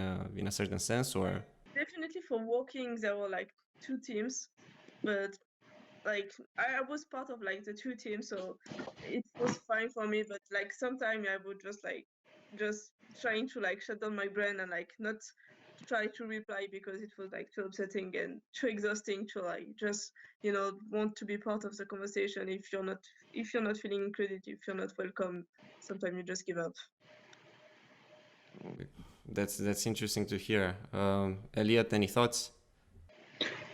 a certain sense, or? Definitely for walking, there were like two teams, but like I was part of like the two teams, so it was fine for me. But like sometimes I would just trying to like shut down my brain and like not try to reply because it was like too upsetting and too exhausting to like just want to be part of the conversation. If you're not feeling included, if you're not welcome, sometimes you just give up. That's interesting to hear. Elliot, any thoughts?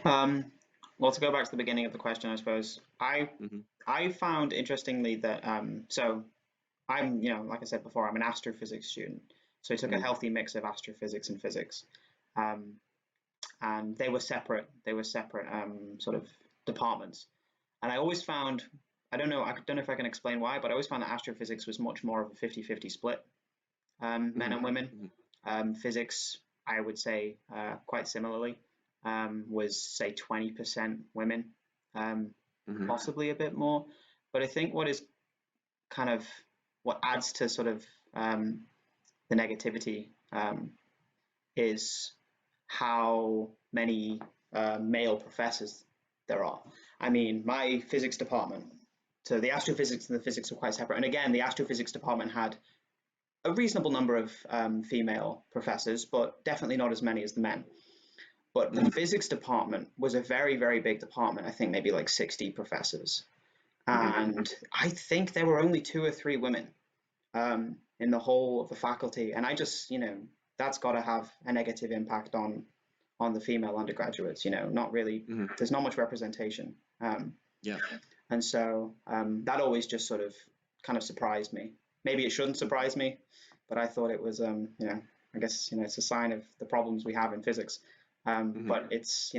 Well, to go back to the beginning of the question, I suppose I found interestingly that so I'm like I said before, I'm an astrophysics student, so I took a healthy mix of astrophysics and physics, and they were separate. They were separate sort of departments, and I always found I don't know if I can explain why, but I always found that astrophysics was much more of a 50-50 split, men and women. Physics, I would say, quite similarly, was say 20% women, possibly a bit more. But I think what is kind of what adds to sort of the negativity is how many male professors there are. I mean, my physics department, so the astrophysics and the physics were quite separate. And again, the astrophysics department had a reasonable number of female professors, but definitely not as many as the men. But the physics department was a very, very big department. I think maybe like 60 professors. And I think there were only 2 or 3 women in the whole of the faculty. And I just, that's got to have a negative impact on the female undergraduates, not really, there's not much representation. Yeah. And so that always just sort of kind of surprised me. Maybe it shouldn't surprise me, but I thought it was, I guess, it's a sign of the problems we have in physics. But it's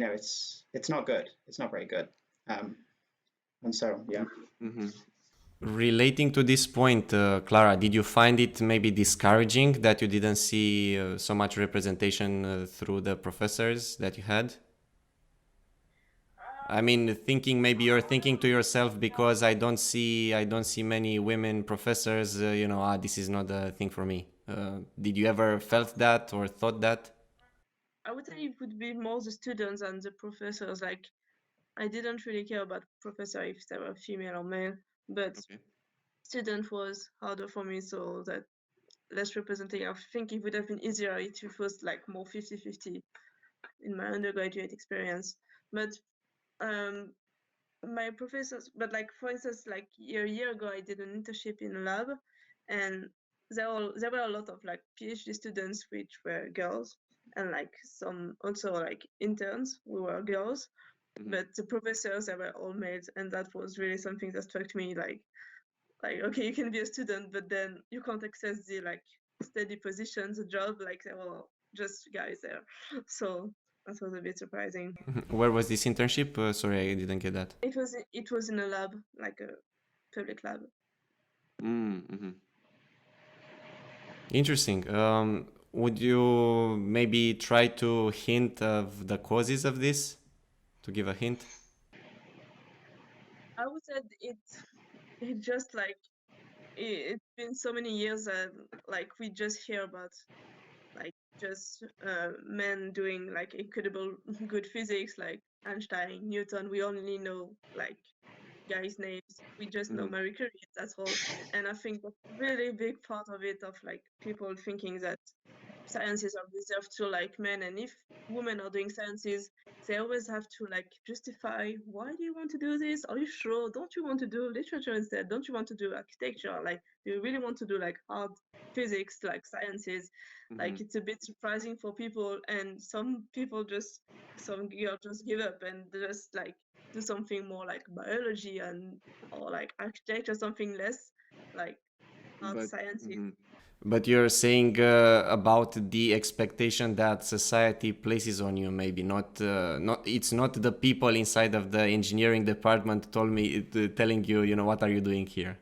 not good. It's not very good. And so, yeah. Relating to this point, Clara, did you find it maybe discouraging that you didn't see so much representation through the professors that you had? I mean, maybe you're thinking to yourself, because I don't see many women professors. This is not a thing for me. Did you ever felt that or thought that? I would say it would be more the students and the professors. Like I didn't really care about professor if they were female or male, but student was harder for me, so that less representing. I think it would have been easier if it was like more 50-50 in my undergraduate experience. But my professors, but like for instance, like a year ago, I did an internship in a lab, and there were a lot of like PhD students which were girls, and like some also like interns who were girls, but the professors, they were all males, and that was really something that struck me. Like okay, you can be a student, but then you can't access the like steady positions, the job. Like there were just guys there, so that was a bit surprising. Where was this internship? Sorry, I didn't get that. It was in a lab, like a public lab. Interesting. Would you maybe try to hint of the causes of this? To give a hint? I would say it just like it's been so many years that like we just hear about like just men doing like incredible good physics, like Einstein, Newton. We only know like guys' names. We just know Marie Curie, that's all. And I think that's a really big part of it, of like people thinking that sciences are reserved to like men, and if women are doing sciences, they always have to like justify, why do you want to do this? Are you sure? Don't you want to do literature instead? Don't you want to do architecture? Like, do you really want to do like hard physics, like sciences? Like it's a bit surprising for people, and some girls just give up and just like do something more like biology and or like architecture, something less like hard sciences. But you're saying about the expectation that society places on you, maybe not. It's not the people inside of the engineering department telling you, what are you doing here?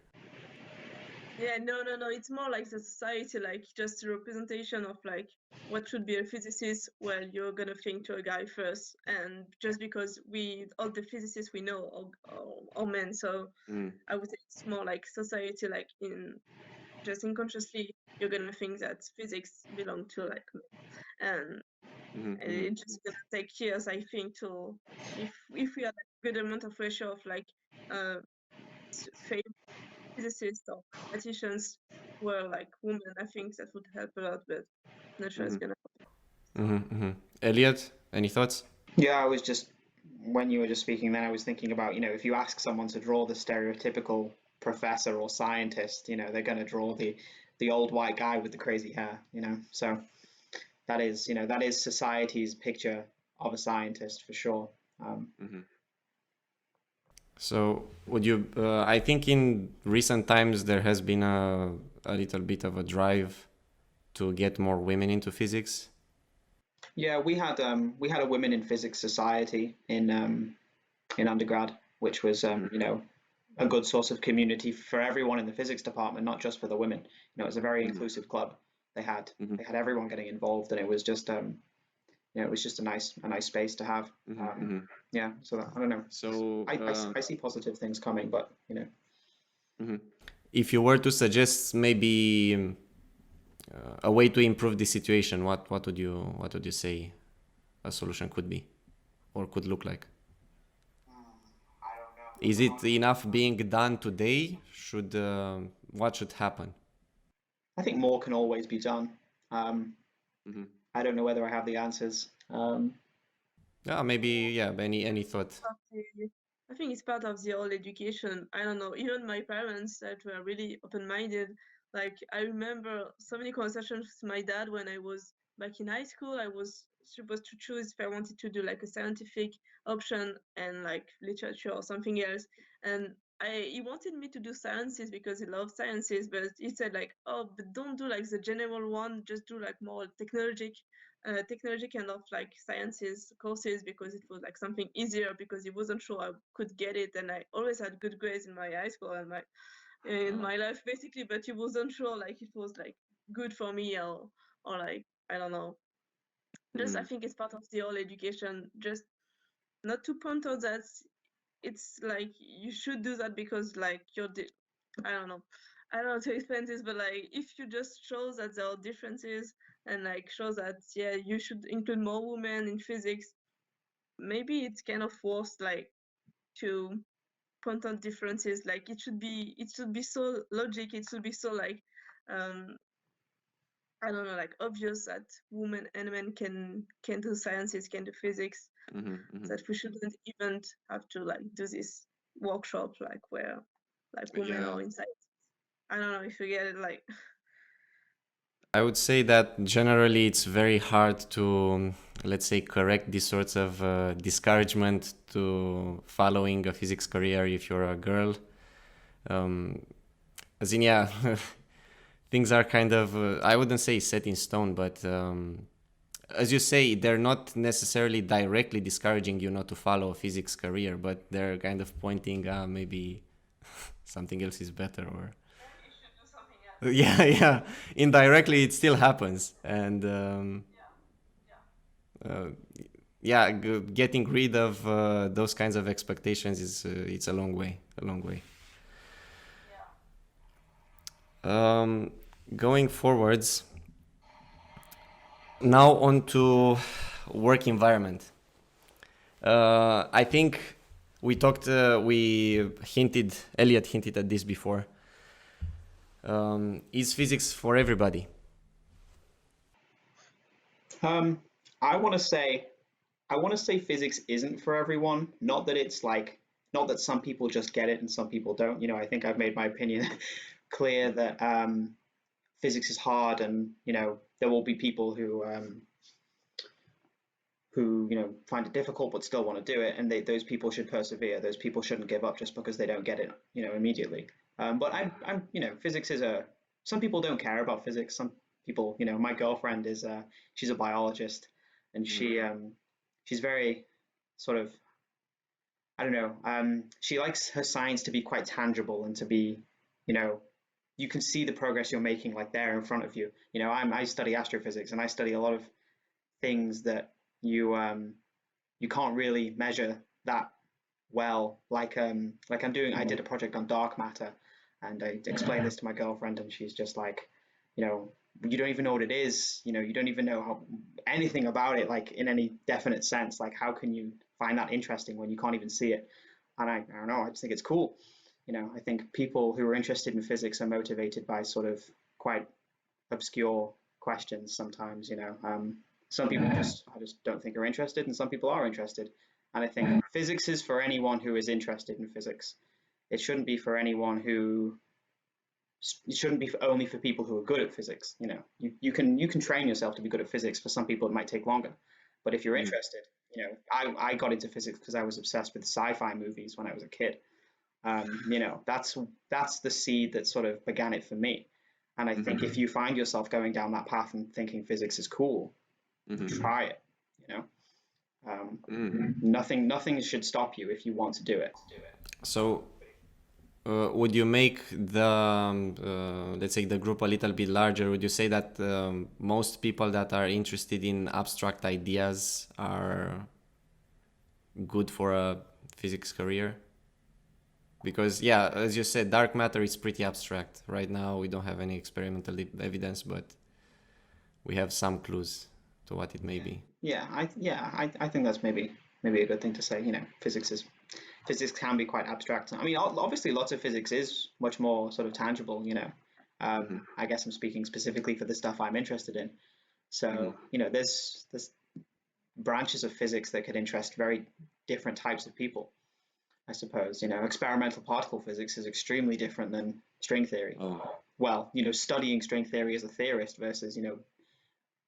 Yeah, no. It's more like the society, like just a representation of like what should be a physicist. Well, you're gonna think to a guy first, and just because all the physicists we know are men, so I would say it's more like society, like in just unconsciously you're gonna think that physics belong to like me. And it's just gonna take years, I think, to if we had a good amount of ratio of like physicists or mathematicians were like women, I think that would help a lot, but not sure it's gonna happen. Elliot, any thoughts? Yeah, I was just, when you were just speaking then, I was thinking about, if you ask someone to draw the stereotypical professor or scientist, they're going to draw the old white guy with the crazy hair, So that is society's picture of a scientist for sure. So would you? I think in recent times there has been a little bit of a drive to get more women into physics. Yeah, we had a women in physics society in undergrad, which was a good source of community for everyone in the physics department, not just for the women. It was a very inclusive club. They had everyone getting involved, and it was just it was just a nice space to have. Yeah, so I don't know. So I see positive things coming, but if you were to suggest maybe a way to improve the situation, what would you say a solution could be or could look like? I don't know. Is it enough being done today? What should happen? I think more can always be done. I don't know whether I have the answers. Yeah, maybe. Yeah. Any thought? I think it's part of the whole education. I don't know. Even my parents that were really open-minded. Like I remember so many conversations with my dad when I was back in high school. I was supposed to choose if I wanted to do like a scientific option and like literature or something else. And he wanted me to do sciences because he loved sciences, but he said like, oh, but don't do like the general one. Just do like more technology kind of like sciences courses because it was like something easier because he wasn't sure I could get it, and I always had good grades in my high school and my life basically, but he wasn't sure like it was like good for me or like I don't know. Just I think it's part of the whole education, just not to point out that it's like you should do that because like I don't know. I don't know how to explain this, but like if you just show that there are differences and like show that you should include more women in physics, maybe it's kind of worth like to point out differences. Like it should be so logic, it should be so like um I don't know, like obvious that women and men can do sciences, can do physics, that we shouldn't even have to like do this workshop like where like women are inside. I don't know if you get it. Like I would say that generally it's very hard to, let's say, correct these sorts of discouragement to following a physics career if you're a girl. As in, yeah, things are kind of, I wouldn't say set in stone, but as you say, they're not necessarily directly discouraging you not to follow a physics career, but they're kind of pointing, maybe something else is better, or yeah, indirectly it still happens. And getting rid of those kinds of expectations is it's a long way. Going forwards, now on to work environment. I think Elliot hinted at this before. Is physics for everybody? I want to say physics isn't for everyone. Not that it's like, not that some people just get it and some people don't. I think I've made my opinion clear that physics is hard, and there will be people who find it difficult but still want to do it, and those people should persevere. Those people shouldn't give up just because they don't get it immediately. But I'm physics is some people don't care about physics. Some people, my girlfriend is she's a biologist, and she's very sort of, I don't know, she likes her science to be quite tangible and to be, you can see the progress you're making like there in front of you. I study astrophysics, and I study a lot of things that you can't really measure that well. Like I did a project on dark matter, And I explained this to my girlfriend, and she's just like, you know, you don't even know what it is. You know, you don't even know anything about it, like in any definite sense. Like, how can you find that interesting when you can't even see it? And I don't know. I just think it's cool. You know, I think people who are interested in physics are motivated by sort of quite obscure questions sometimes. You know, some people I just don't think are interested, and some people are interested. And I think physics is for anyone who is interested in physics. It shouldn't be for anyone who it shouldn't be only for people who are good at physics. You know, you can train yourself to be good at physics. For some people, it might take longer, but if you're interested, you know, I got into physics because I was obsessed with sci-fi movies when I was a kid. You know, that's the seed that sort of began it for me. And I think if you find yourself going down that path and thinking physics is cool, try it. You know, nothing should stop you if you want to do it. So, would you make the let's say the group a little bit larger? Would you say that most people that are interested in abstract ideas are good for a physics career? Because yeah, as you said, dark matter is pretty abstract. Right now we don't have any experimental evidence, but we have some clues to what it may be. Yeah, I think that's maybe a good thing to say. You know, physics can be quite abstract. I mean, obviously, lots of physics is much more sort of tangible. You know, I guess I'm speaking specifically for the stuff I'm interested in. So you know, there's branches of physics that could interest very different types of people. I suppose, you know, experimental particle physics is extremely different than string theory. Well, you know, studying string theory as a theorist versus, you know,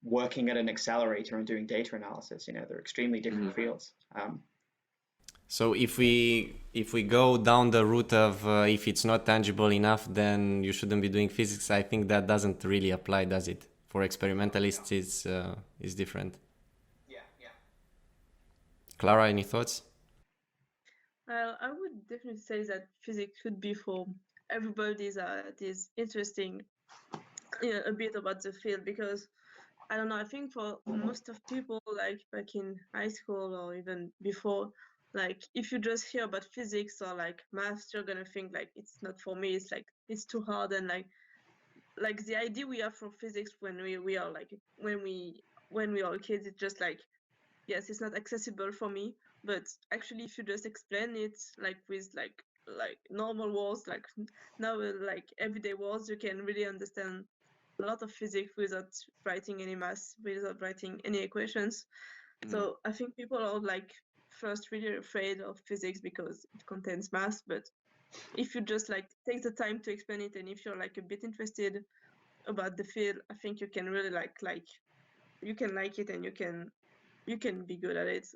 working at an accelerator and doing data analysis, you know, they're extremely different fields. So if we go down the route of if it's not tangible enough, then you shouldn't be doing physics, I think that doesn't really apply, does it? For experimentalists, it's different. Yeah. Clara, any thoughts? Well, I would definitely say that physics could be for everybody that is interesting a bit about the field, because I don't know, I think for most of people, like back in high school or even before, like if you just hear about physics or like maths, you're gonna think like it's not for me, it's like it's too hard, and like the idea we have for physics when we are like when we are kids, it's just like, yes, it's not accessible for me. But actually, if you just explain it like with like normal words, like now like everyday words, you can really understand a lot of physics without writing any math, without writing any equations. So I think people are like first really afraid of physics because it contains math. But if you just like take the time to explain it, and if you're like a bit interested about the field, I think you can really like you can like it, and you can be good at it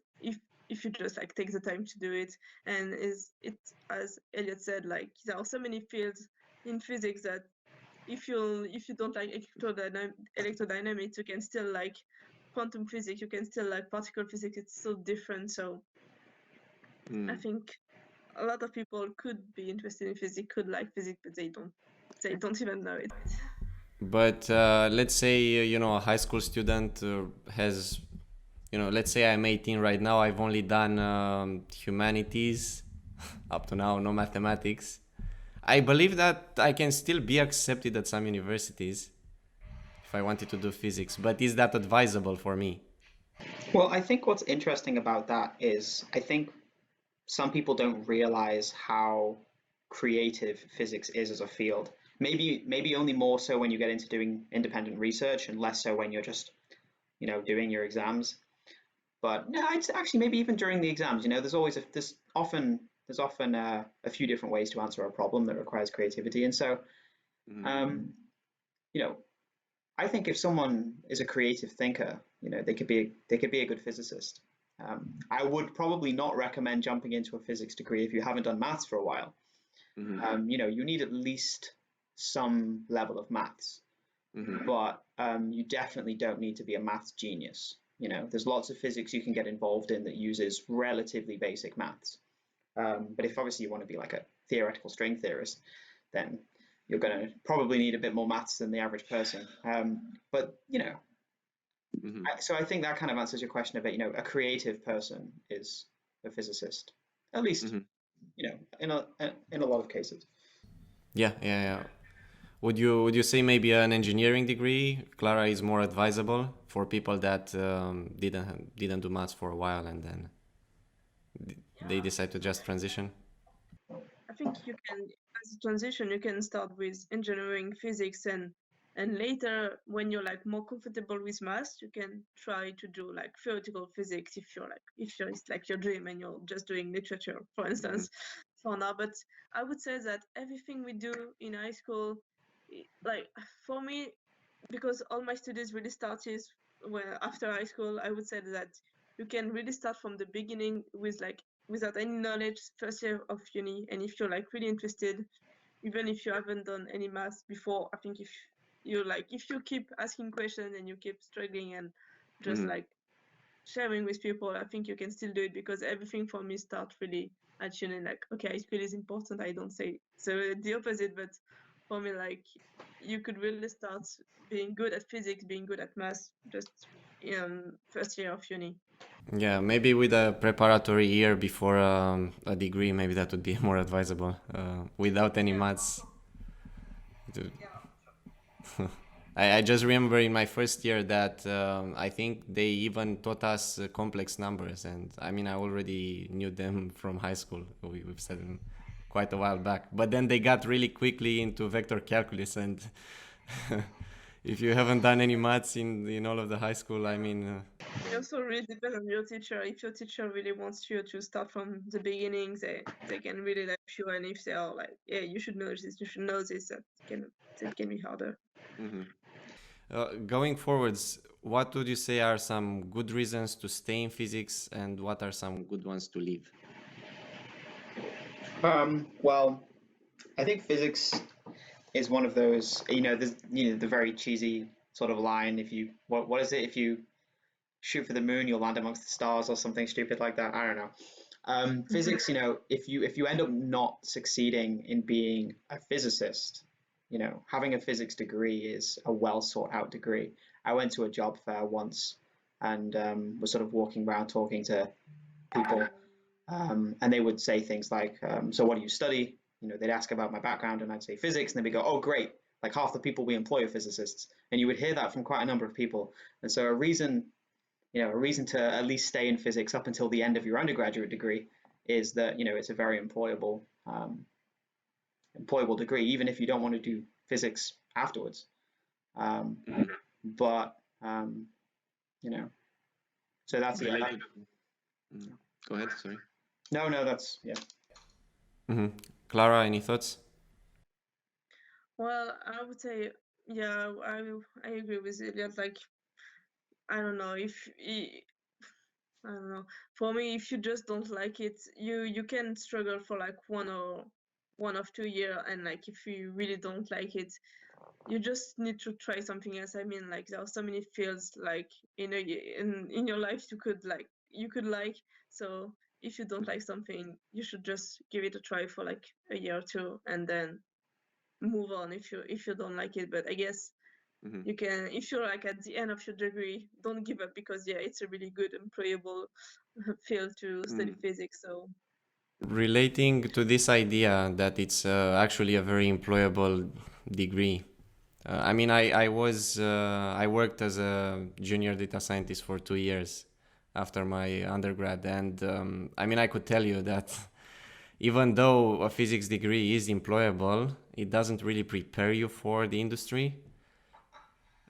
if you just like take the time to do it. And is it, as Elliot said, like there are so many fields in physics that if you don't like electrodynamics, you can still like quantum physics, you can still like particle physics. It's so different. So I think a lot of people could be interested in physics, could like physics, but they don't even know it. But let's say a high school student has, let's say I'm 18 right now. I've only done humanities up to now, no mathematics. I believe that I can still be accepted at some universities if I wanted to do physics, but is that advisable for me? Well, I think what's interesting about that is I think some people don't realize how creative physics is as a field. Maybe only more so when you get into doing independent research, and less so when you're just, you know, doing your exams. But no, it's actually maybe even during the exams. You know, there's often a few different ways to answer a problem that requires creativity, and so you know, I think if someone is a creative thinker, you know, they could be a good physicist. I would probably not recommend jumping into a physics degree if you haven't done maths for a while. You know, you need at least some level of maths, but you definitely don't need to be a maths genius. You know, there's lots of physics you can get involved in that uses relatively basic maths. But if obviously you want to be like a theoretical string theorist, then you're going to probably need a bit more maths than the average person. But you know, so I think that kind of answers your question about, you know, a creative person is a physicist, at least, you know, in a lot of cases. Yeah. Would you say maybe an engineering degree, Clara, is more advisable for people that didn't do maths for a while and then they decide to just transition? I think you can, as a transition, you can start with engineering, physics, and later, when you're like more comfortable with math, you can try to do like theoretical physics if it's like your dream and you're just doing literature, for Mhm. instance, for now. But I would say that everything we do in high school, like for me, because all my studies really started when after high school, I would say that you can really start from the beginning with like without any knowledge first year of uni, and if you're like really interested, even if you haven't done any math before, I think if you keep asking questions and you keep struggling and just Mhm. like sharing with people, I think you can still do it, because everything for me starts really at uni. Like, okay, high school is important. I don't say so the opposite, but for me, like, you could really start being good at physics, being good at math, just in first year of uni. Yeah, maybe with a preparatory year before a degree, maybe that would be more advisable. Without any maths, to- I just remember in my first year that I think they even taught us complex numbers, and I mean I already knew them from high school. We've said them quite a while back, but then they got really quickly into vector calculus, and if you haven't done any maths in all of the high school, I mean, It also really depends on your teacher. If your teacher really wants you to start from the beginning, they can really help you. And if they are like, yeah, you should know this, you should know this, that can be harder. going forwards, what would you say are some good reasons to stay in physics, and what are some good ones to leave? Well, I think physics is one of those, there's, the very cheesy sort of line. If you, what is it? If you shoot for the moon, you'll land amongst the stars, or something stupid like that. I don't know. Physics, if you end up not succeeding in being a physicist, having a physics degree is a well sought out degree. I went to a job fair once and was sort of walking around talking to people, and they would say things like, "So what do you study?" They'd ask about my background, and I'd say physics, and they'd be go, "Oh, great! Like half the people we employ are physicists," and you would hear that from quite a number of people. And so a reason to at least stay in physics up until the end of your undergraduate degree is that it's a very employable degree, even if you don't want to do physics afterwards. Um, but you know, so that's yeah. Related. Go ahead, sorry. No, that's yeah. Clara, any thoughts? Well, I would say, yeah, I agree with Elliot. Like, I don't know I don't know. For me, if you just don't like it, you can struggle for like 1 or 2 year, and like if you really don't like it, you just need to try something else. I mean, like there are so many fields like in your life you could like. So if you don't like something, you should just give it a try for like a year or two, and then move on if you don't like it. But I guess you can, if you're like at the end of your degree, don't give up, because yeah, it's a really good employable field to study physics. So Relating to this idea that it's actually a very employable degree. I mean, I worked as a junior data scientist for 2 years after my undergrad, and I mean, I could tell you that even though a physics degree is employable, it doesn't really prepare you for the industry.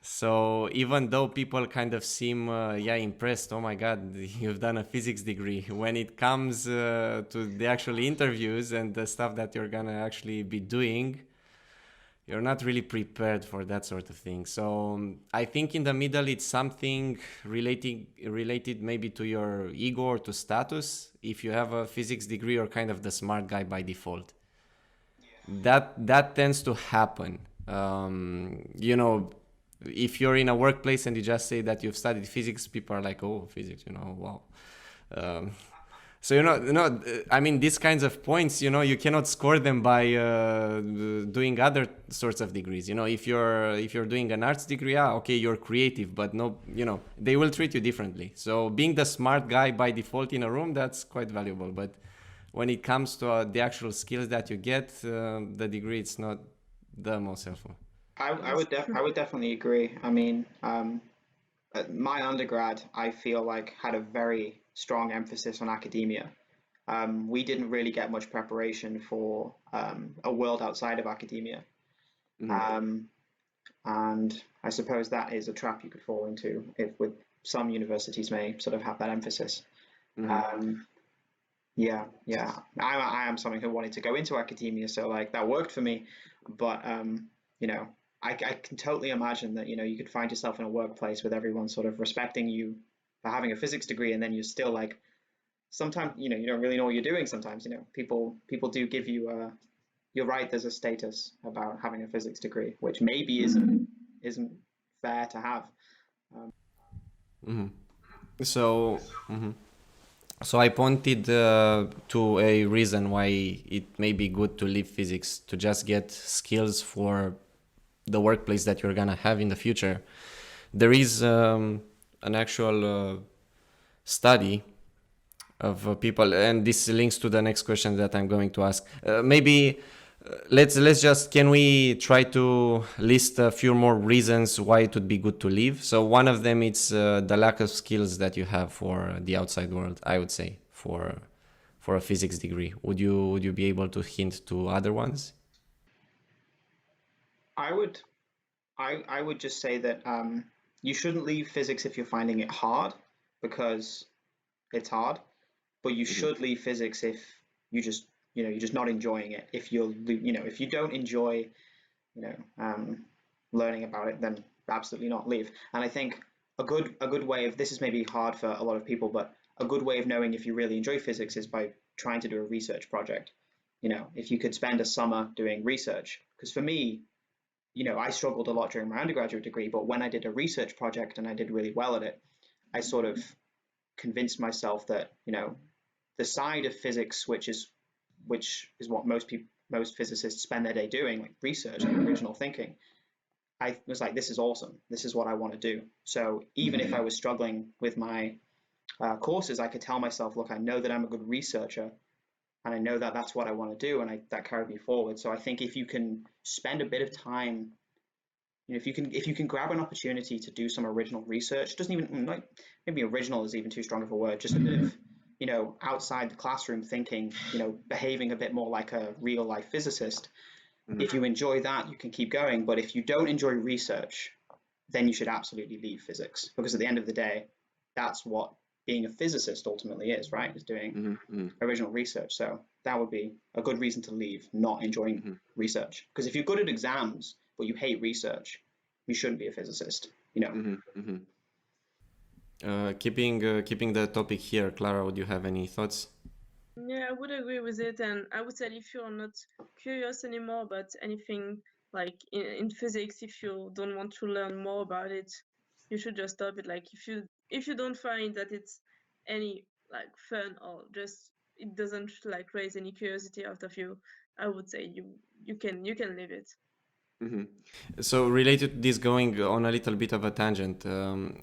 So even though people kind of seem, yeah, impressed, oh my God, you've done a physics degree, when it comes to the actual interviews and the stuff that you're gonna actually be doing, you're not really prepared for that sort of thing. So I think in the middle, it's something related maybe to your ego or to status. If you have a physics degree, you're kind of the smart guy by default. That tends to happen. If you're in a workplace and you just say that you've studied physics, people are like, "Oh, physics, wow." Um, so I mean, these kinds of points, you cannot score them by doing other sorts of degrees. If you're doing an arts degree, okay, you're creative, but no, they will treat you differently. So being the smart guy by default in a room, that's quite valuable. But when it comes to the actual skills that you get, the degree it's not the most helpful. I would definitely agree. I mean, my undergrad, I feel like had a very strong emphasis on academia. We didn't really get much preparation for a world outside of academia. Um, and I suppose that is a trap you could fall into if with some universities may sort of have that emphasis. Um, yeah, yeah. I am someone who wanted to go into academia, so like that worked for me. But you know, I can totally imagine that, you could find yourself in a workplace with everyone sort of respecting you for having a physics degree, and then you're still like sometimes, you don't really know what you're doing sometimes, people do give you you're right, there's a status about having a physics degree, which maybe isn't fair to have. So, so I pointed to a reason why it may be good to leave physics, to just get skills for the workplace that you're gonna have in the future. There is an actual study of people, and this links to the next question that I'm going to ask. Maybe let's just, can we try to list a few more reasons why it would be good to leave? So one of them is the lack of skills that you have for the outside world, I would say, for a physics degree. Would you be able to hint to other ones? I would I would just say that you shouldn't leave physics if you're finding it hard, because it's hard, but you should leave physics if you just you're just not enjoying it. If if you don't enjoy you know learning about it, then absolutely not leave. And I think a good way of this is maybe hard for a lot of people, but a good way of knowing if you really enjoy physics is by trying to do a research project. If you could spend a summer doing research, because for me, I struggled a lot during my undergraduate degree, but when I did a research project and I did really well at it, I sort of convinced myself that, the side of physics, which is what most physicists spend their day doing, like research, like original thinking. I was like, this is awesome. This is what I want to do. So even if I was struggling with my courses, I could tell myself, look, I know that I'm a good researcher, and I know that that's what I want to do, and that carried me forward. So I think if you can spend a bit of time, if you can grab an opportunity to do some original research, doesn't even like, maybe original is even too strong of a word, just a bit of outside the classroom thinking, behaving a bit more like a real life physicist. If you enjoy that, you can keep going. But if you don't enjoy research, then you should absolutely leave physics, because at the end of the day, that's what being a physicist ultimately is, right? Is doing original research. So that would be a good reason to leave, not enjoying research. Because if you're good at exams but you hate research, you shouldn't be a physicist. Keeping the topic here, Clara, would you have any thoughts? Yeah, I would agree with it, and I would say if you're not curious anymore about anything like in physics, if you don't want to learn more about it, you should just stop it. Like if you don't find that it's any like fun, or just it doesn't like raise any curiosity out of you, I would say you can leave it. So related to this, going on a little bit of a tangent.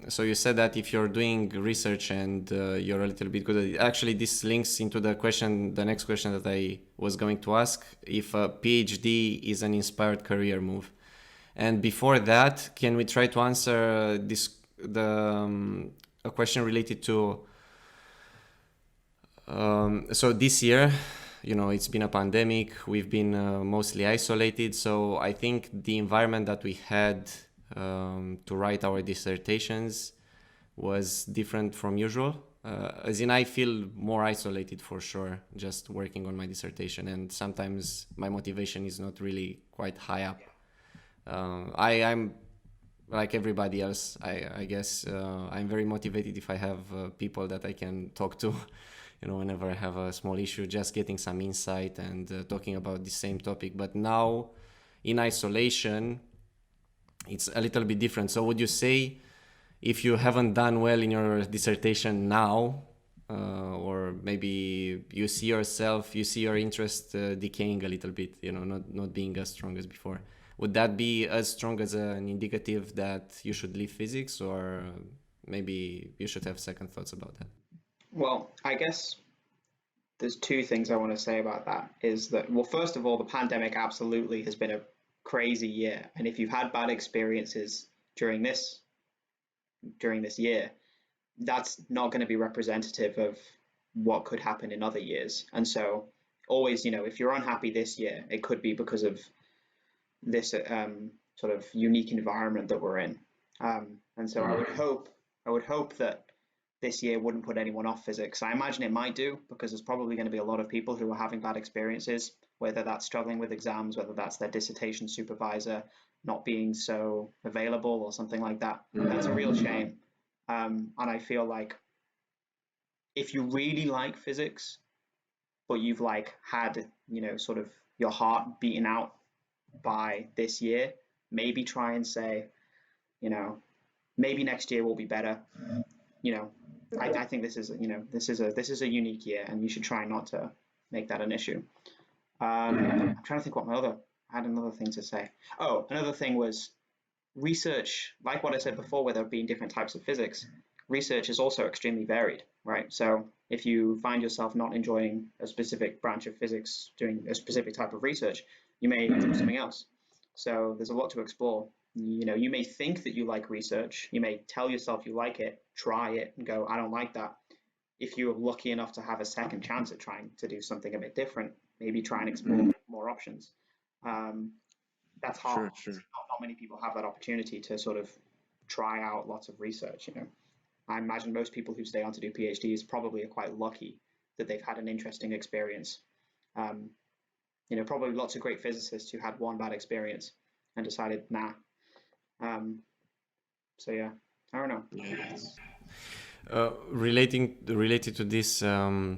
So you said that if you're doing research and you're a little bit good at it, actually this links into the next question that I was going to ask, if a PhD is an inspired career move. And before that, can we try to answer a question related to, so this year, it's been a pandemic. We've been mostly isolated. So I think the environment that we had to write our dissertations was different from usual. As in, I feel more isolated for sure, just working on my dissertation. And sometimes my motivation is not really quite high up. I'm like everybody else, I guess. I'm very motivated if I have people that I can talk to. Whenever I have a small issue, just getting some insight and talking about the same topic. But now, in isolation, it's a little bit different. So would you say, if you haven't done well in your dissertation now, or maybe you see your interest decaying a little bit, not being as strong as before, would that be as strong as an indicative that you should leave physics, or maybe you should have second thoughts about that? Well, I guess there's two things I want to say about that. Is that, well, first of all, the pandemic absolutely has been a crazy year, and if you've had bad experiences during this year, that's not going to be representative of what could happen in other years. And so always, if you're unhappy this year, it could be because of this sort of unique environment that we're in. And so I would hope that this year wouldn't put anyone off physics. I imagine it might do, because there's probably going to be a lot of people who are having bad experiences, whether that's struggling with exams, whether that's their dissertation supervisor not being so available or something like that. That's a real shame. And I feel like if you really like physics, but you've had, sort of your heart beaten out by this year, maybe try and say, maybe next year will be better. I think this is a unique year, and you should try not to make that an issue. I'm trying to think I had another thing to say. Oh, another thing was research, like what I said before, where there have been different types of physics. Research is also extremely varied, right? So if you find yourself not enjoying a specific branch of physics, doing a specific type of research, you may do something else. So there's a lot to explore. You may think that you like research, you may tell yourself you like it, try it and go, I don't like that. If you're lucky enough to have a second chance at trying to do something a bit different, maybe try and explore more options. That's hard. Sure. Not many people have that opportunity to sort of try out lots of research. I imagine most people who stay on to do PhDs probably are quite lucky that they've had an interesting experience. Probably lots of great physicists who had one bad experience and decided, nah. So yeah, I don't know. Yes. Related to this, how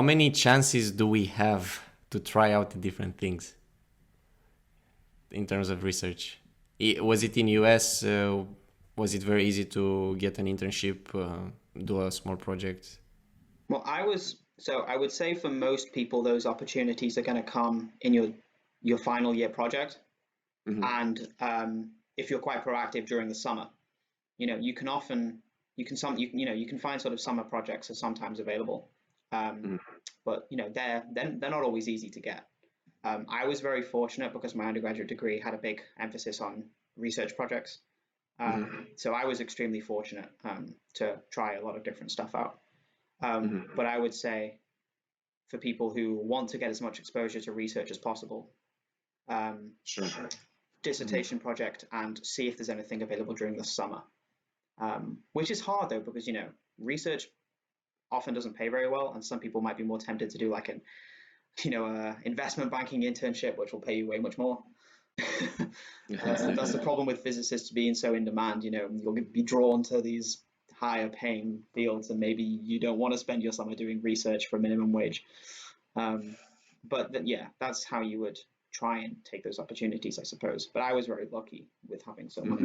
many chances do we have to try out the different things in terms of research? Was it in US? Was it very easy to get an internship, do a small project? Well, I would say for most people, those opportunities are going to come in your final year project. And if you're quite proactive during the summer, you can find sort of summer projects are sometimes available, but they're not always easy to get. I was very fortunate because my undergraduate degree had a big emphasis on research projects, so I was extremely fortunate to try a lot of different stuff out. But I would say for people who want to get as much exposure to research as possible, dissertation project and see if there's anything available during the summer, which is hard though, because research often doesn't pay very well, and some people might be more tempted to do like an investment banking internship, which will pay you way much more. That's the problem with physicists being so in demand. You'll be drawn to these higher paying fields, and maybe you don't want to spend your summer doing research for a minimum wage. But yeah, that's how you would try and take those opportunities, I suppose. But I was very lucky with having so much.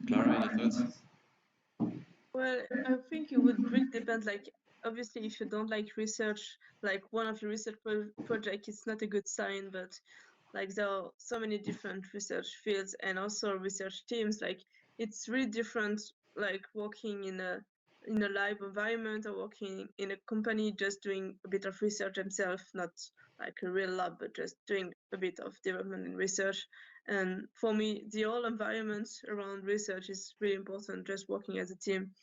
Clara, any thoughts? Well, I think it would really depend. Like, obviously, if you don't like research, like one of your research project, it's not a good sign. But like, there are so many different research fields and also research teams. Like, it's really different. Like working in a lab environment or working in a company just doing a bit of research themselves, not like a real lab, but just doing a bit of development and research. And for me, the whole environment around research is really important. Just working as a team,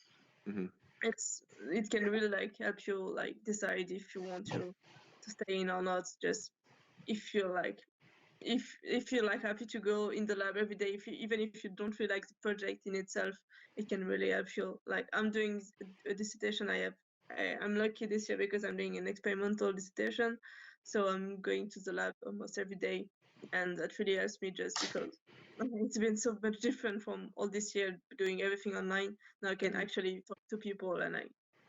it can really like help you like decide if you want to stay in or not. Just if you're like if you're like happy to go in the lab every day, even if you don't really like the project in itself, it can really help you. Like I'm doing a dissertation. I'm lucky this year because I'm doing an experimental dissertation, so I'm going to the lab almost every day, and that really helps me just because it's been so much different from all this year doing everything online. Now I can actually talk to people and I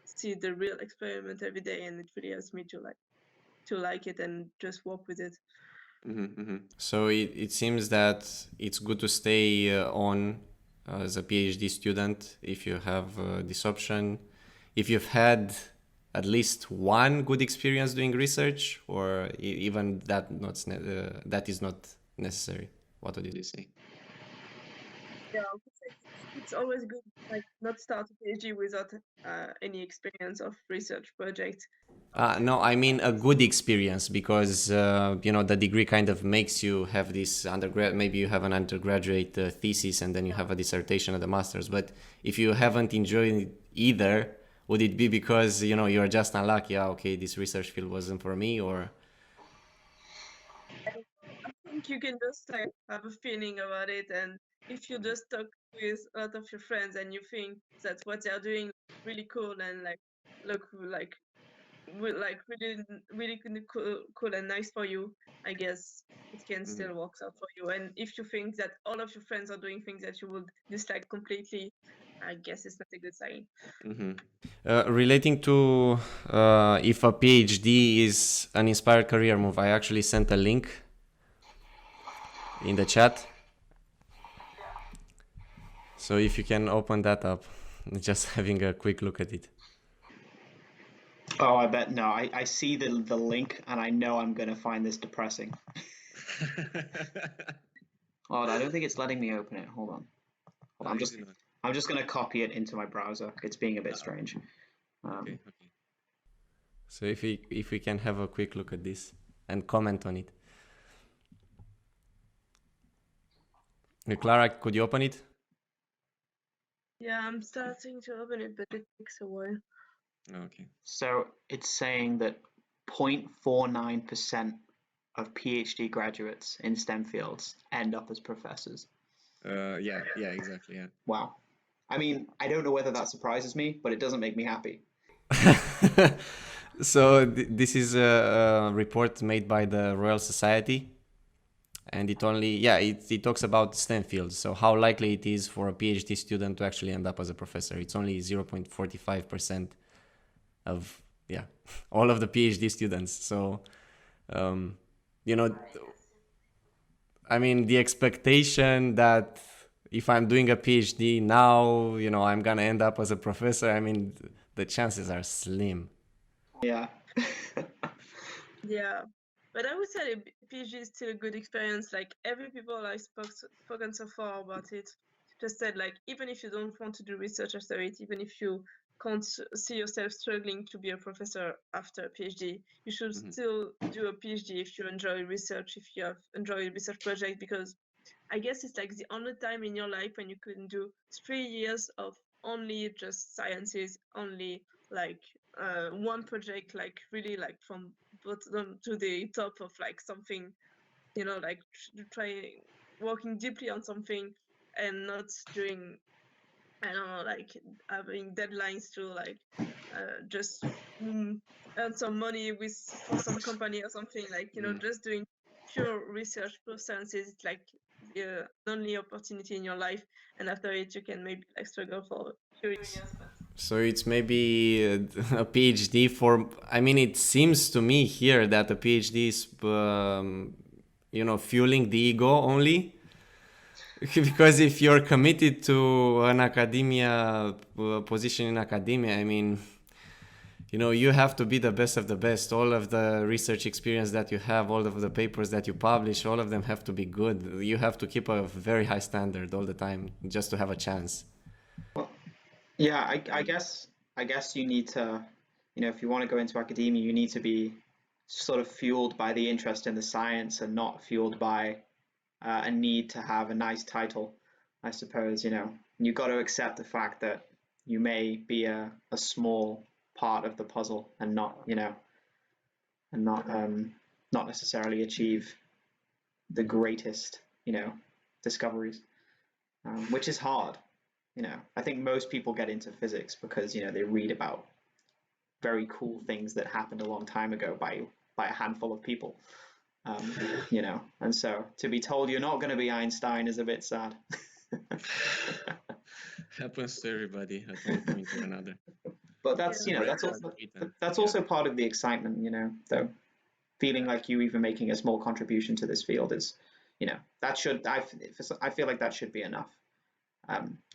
see the real experiment every day, and it really helps me to like it and just work with it. So it seems that it's good to stay on as a PhD student if you have this option. If you've had at least one good experience doing research, or even that is not necessary. What would you say? Yeah, it's always good, like not start a PhD without any experience of research project. No, I mean a good experience because the degree kind of makes you have this undergrad. Maybe you have an undergraduate thesis and then you have a dissertation at the master's. But if you haven't enjoyed either, would it be because you're just unlucky? Okay, this research field wasn't for me, or I think you can just like have a feeling about it, and if you just talk with a lot of your friends and you think that what they're doing really cool and like look like really cool and nice for you, I guess it can still work out for you. And if you think that all of your friends are doing things that you would dislike completely, I guess it's not a good sign. relating to if a PhD is an inspired career move, I actually sent a link in the chat. So if you can open that up, just having a quick look at it. Oh, I bet no. I see the link and I know I'm gonna find this depressing. Oh, I don't think it's letting me open it. Hold on. No, you do not. I'm just gonna copy it into my browser. It's being a bit strange. Okay. So if we can have a quick look at this and comment on it. Clara, could you open it? Yeah, I'm starting to open it, but it takes a while. Okay. So it's saying that 0.49% of PhD graduates in STEM fields end up as professors. Yeah, exactly. Yeah. Wow. I mean, I don't know whether that surprises me, but it doesn't make me happy. So this is a report made by the Royal Society, and it talks about STEM fields. So how likely it is for a PhD student to actually end up as a professor? It's only 0.45% of all of the PhD students. So I mean, the expectation that if I'm doing a PhD now, I'm gonna end up as a professor. I mean, the chances are slim. Yeah. Yeah, but I would say PhD is still a good experience. Like every people I've spoken so far about it just said like even if you don't want to do research after it, even if you can't see yourself struggling to be a professor after a PhD, you should still do a PhD if you enjoy research, if you have enjoyed research project, because I guess it's like the only time in your life when you can do 3 years of only just sciences, only like one project, like really like from bottom to the top of like something, like trying working deeply on something and not doing, I don't know, like having deadlines to like just earn some money for some company or something, like just doing pure research, pure sciences. It's like the only opportunity in your life, and after it you can maybe like struggle for a few years. So it's maybe a PhD for. I mean, it seems to me here that a PhD is, fueling the ego only. Because if you're committed to an academia position in academia, I mean, you have to be the best of the best. All of the research experience that you have, all of the papers that you publish, all of them have to be good. You have to keep a very high standard all the time just to have a chance. Well, yeah, I guess you need to, if you want to go into academia, you need to be sort of fueled by the interest in the science and not fueled by a need to have a nice title, I suppose. You've got to accept the fact that you may be a small part of the puzzle and not necessarily achieve the greatest, discoveries, which is hard. I think most people get into physics because they read about very cool things that happened a long time ago by a handful of people. And so to be told you're not going to be Einstein is a bit sad. Happens to everybody at one point or another. But that's also part of the excitement, though. Feeling like you even making a small contribution to this field is, I feel like that should be enough.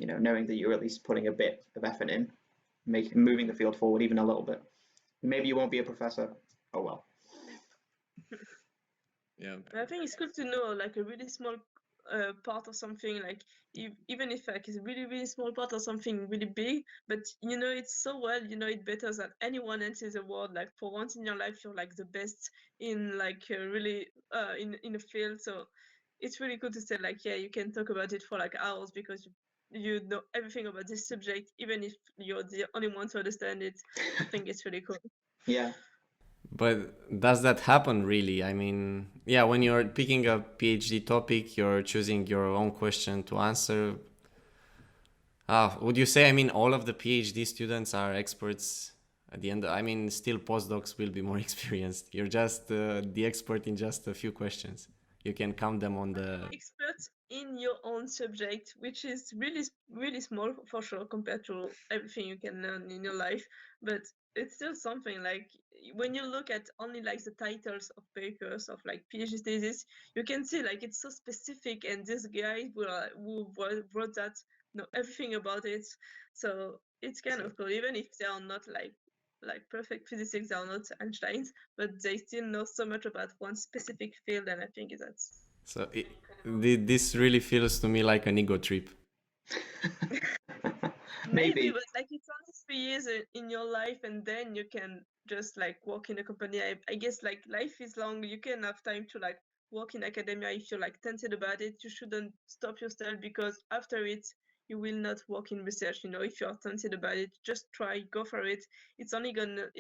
Knowing that you're at least putting a bit of effort in, moving the field forward even a little bit. Maybe you won't be a professor. Oh well. Yeah. I think it's good to know like a really small part of something, like even if like it's a really really small part of something really big, but you know it so well, you know it better than anyone else in the world. Like for once in your life, you're like the best in like really in a field. So it's really cool to say like, yeah, you can talk about it for like hours because you know everything about this subject, even if you're the only one to understand it. I think it's really cool. Yeah. But does that happen really? I mean, yeah, when you're picking a PhD topic, you're choosing your own question to answer. Would you say, I mean, all of the PhD students are experts at the end? I mean, still postdocs will be more experienced. You're just the expert in just a few questions. You can count them on the... Expert in your own subject, which is really really small for sure compared to everything you can learn in your life, but it's still something. Like when you look at only like the titles of papers of like PhD thesis, you can see like it's so specific, and this guy who wrote that know everything about it. So it's kind of cool, even if they are not like perfect physicists, they are not Einsteins, but they still know so much about one specific field, and I think that's So this really feels to me like an ego trip. maybe, but like it's only 3 years in your life, and then you can just like work in a company. I guess like life is long. You can have time to like work in academia if you're like tempted about it. You shouldn't stop yourself, because after it you will not work in research. You know, if you're tempted about it, just try, go for it. It's only gonna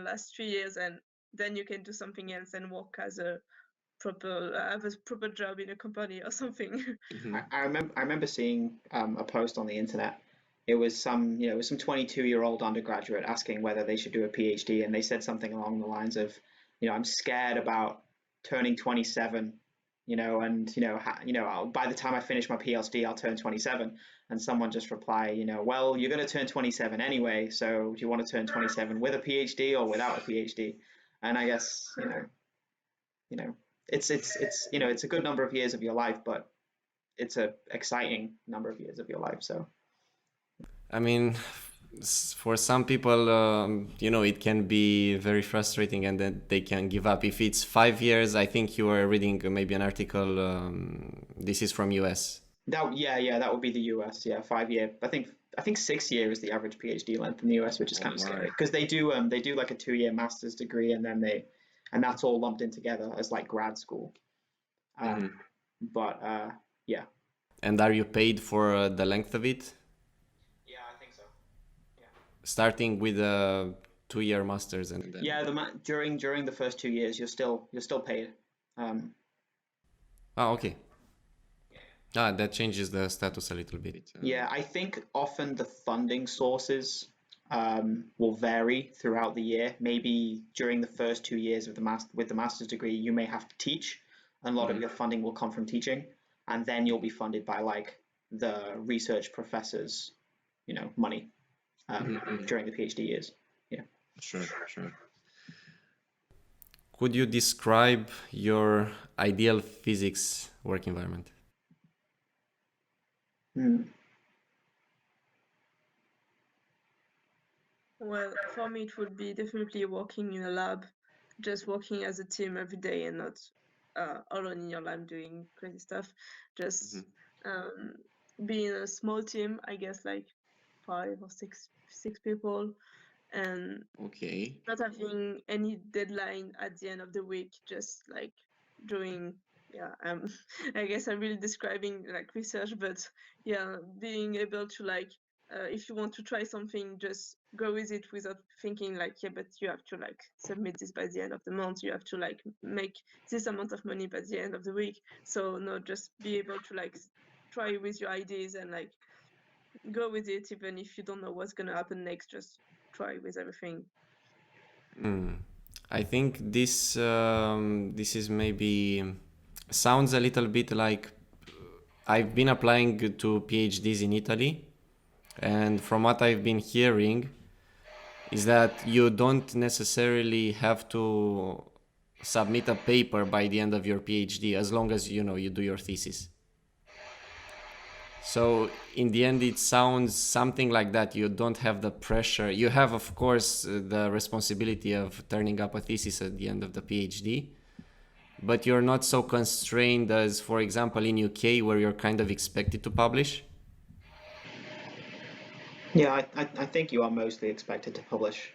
last 3 years, and then you can do something else and work as a have a proper job in a company or something. I remember seeing a post on the internet. It was some 22-year-old undergraduate asking whether they should do a PhD, and they said something along the lines of, I'm scared about turning 27, and by the time I finish my PhD, I'll turn 27. And someone just reply, well, you're going to turn 27 anyway, so do you want to turn 27 with a PhD or without a PhD? And I guess, it's a good number of years of your life, but it's a exciting number of years of your life. So I mean, for some people, it can be very frustrating, and then they can give up. If it's 5 years, I think you were reading maybe an article. This is from US. that would be the US. Yeah, 5 year. I think 6 year is the average PhD length in the US, which is kind of scary because they do like a 2-year master's degree, and then and that's all lumped in together as like grad school. But yeah. And are you paid for the length of it? Yeah, I think so. Yeah. Starting with a 2-year master's and then... Yeah, during the first 2 years, you're still paid. Okay. That changes the status a little bit. Yeah, I think often the funding sources will vary throughout the year. Maybe during the first 2 years of with the master's degree, you may have to teach, and a lot of your funding will come from teaching, and then you'll be funded by like the research professors, money during the PhD years. Yeah. Sure. Could you describe your ideal physics work environment? Well, for me, it would be definitely working in a lab, just working as a team every day and not alone in your lab doing crazy stuff. Just being a small team, I guess like 5 or 6 people, and not having any deadline at the end of the week, just like doing, I guess I'm really describing like research, but yeah, being able to like, if you want to try something, just go with it without thinking like, yeah, but you have to like submit this by the end of the month, you have to like make this amount of money by the end of the week. So no, just be able to like try with your ideas and like go with it, even if you don't know what's gonna happen next. Just try with everything. I think this is maybe sounds a little bit like I've been applying to PhDs in Italy, and from what I've been hearing is that you don't necessarily have to submit a paper by the end of your PhD as long as you do your thesis. So in the end, it sounds something like that. You don't have the pressure. You have, of course, the responsibility of turning up a thesis at the end of the PhD, but you're not so constrained as, for example, in UK, where you're kind of expected to publish? Yeah, I think you are mostly expected to publish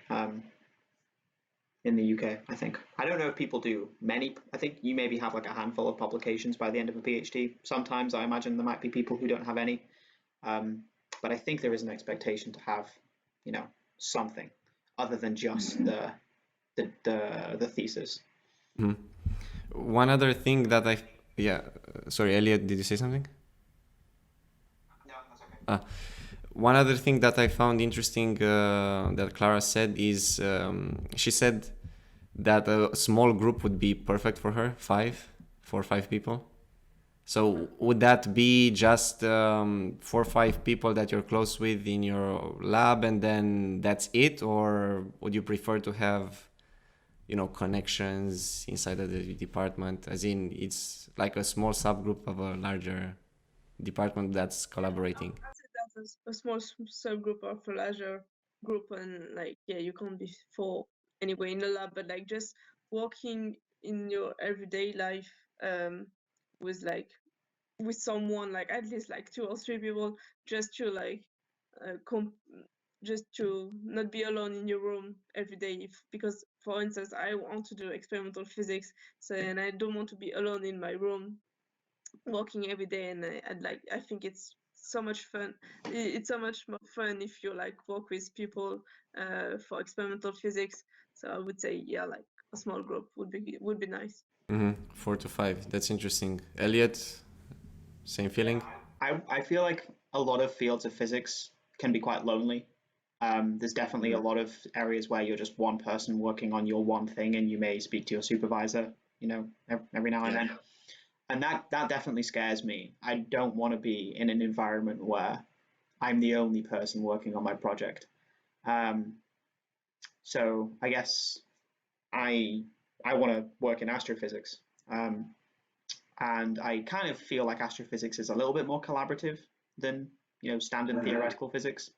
in the UK, I think. I don't know if people do many. I think you maybe have like a handful of publications by the end of a PhD. Sometimes I imagine there might be people who don't have any. But I think there is an expectation to have, you know, something other than just the thesis. One other thing that sorry, Elliot, did you say something? No, that's okay. One other thing that I found interesting that Clara said is she said that a small group would be perfect for her, 4 or 5 people. So would that be just 4 or 5 people that you're close with in your lab and then that's it? Or would you prefer to have, connections inside of the department? As in, it's like a small subgroup of a larger department that's collaborating. I'd say that's a small subgroup of a larger group, and you can't be for anyway in the lab, but just working in your everyday life with with someone, at least 2 or 3 people, just to just to not be alone in your room every day. Because for instance, I want to do experimental physics, and I don't want to be alone in my room working every day, and I think it's so much fun. It's so much more fun if you work with people for experimental physics. So I would say a small group would be nice. 4 to 5. That's interesting. Elliot, same feeling? I feel like a lot of fields of physics can be quite lonely. There's definitely a lot of areas where you're just one person working on your one thing, and you may speak to your supervisor, every now and then. And that definitely scares me. I don't want to be in an environment where I'm the only person working on my project. So I guess I want to work in astrophysics. And I kind of feel like astrophysics is a little bit more collaborative than standard theoretical physics.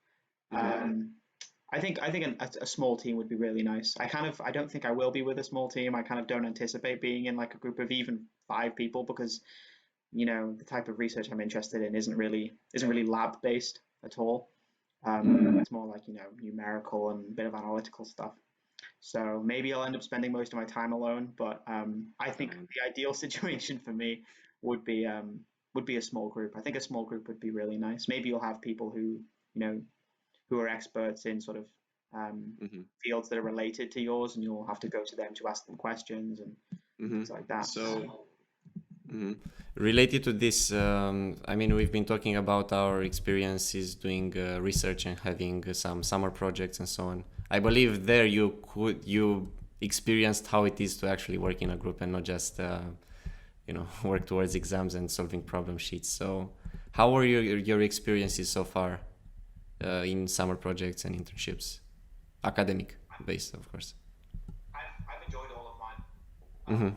I think a small team would be really nice. I don't think I will be with a small team. I kind of don't anticipate being in a group of even 5 people, because the type of research I'm interested in isn't really lab based at all. It's more like numerical and a bit of analytical stuff. So maybe I'll end up spending most of my time alone, but I think the ideal situation for me would be a small group. I think a small group would be really nice. Maybe you'll have people who who are experts in sort of fields that are related to yours, and you'll have to go to them to ask them questions and things like that. So, related to this, we've been talking about our experiences doing research and having some summer projects and so on. I believe there you experienced how it is to actually work in a group and not just work towards exams and solving problem sheets. So how were your experiences so far in summer projects and internships, academic based, of course? I've enjoyed all of mine.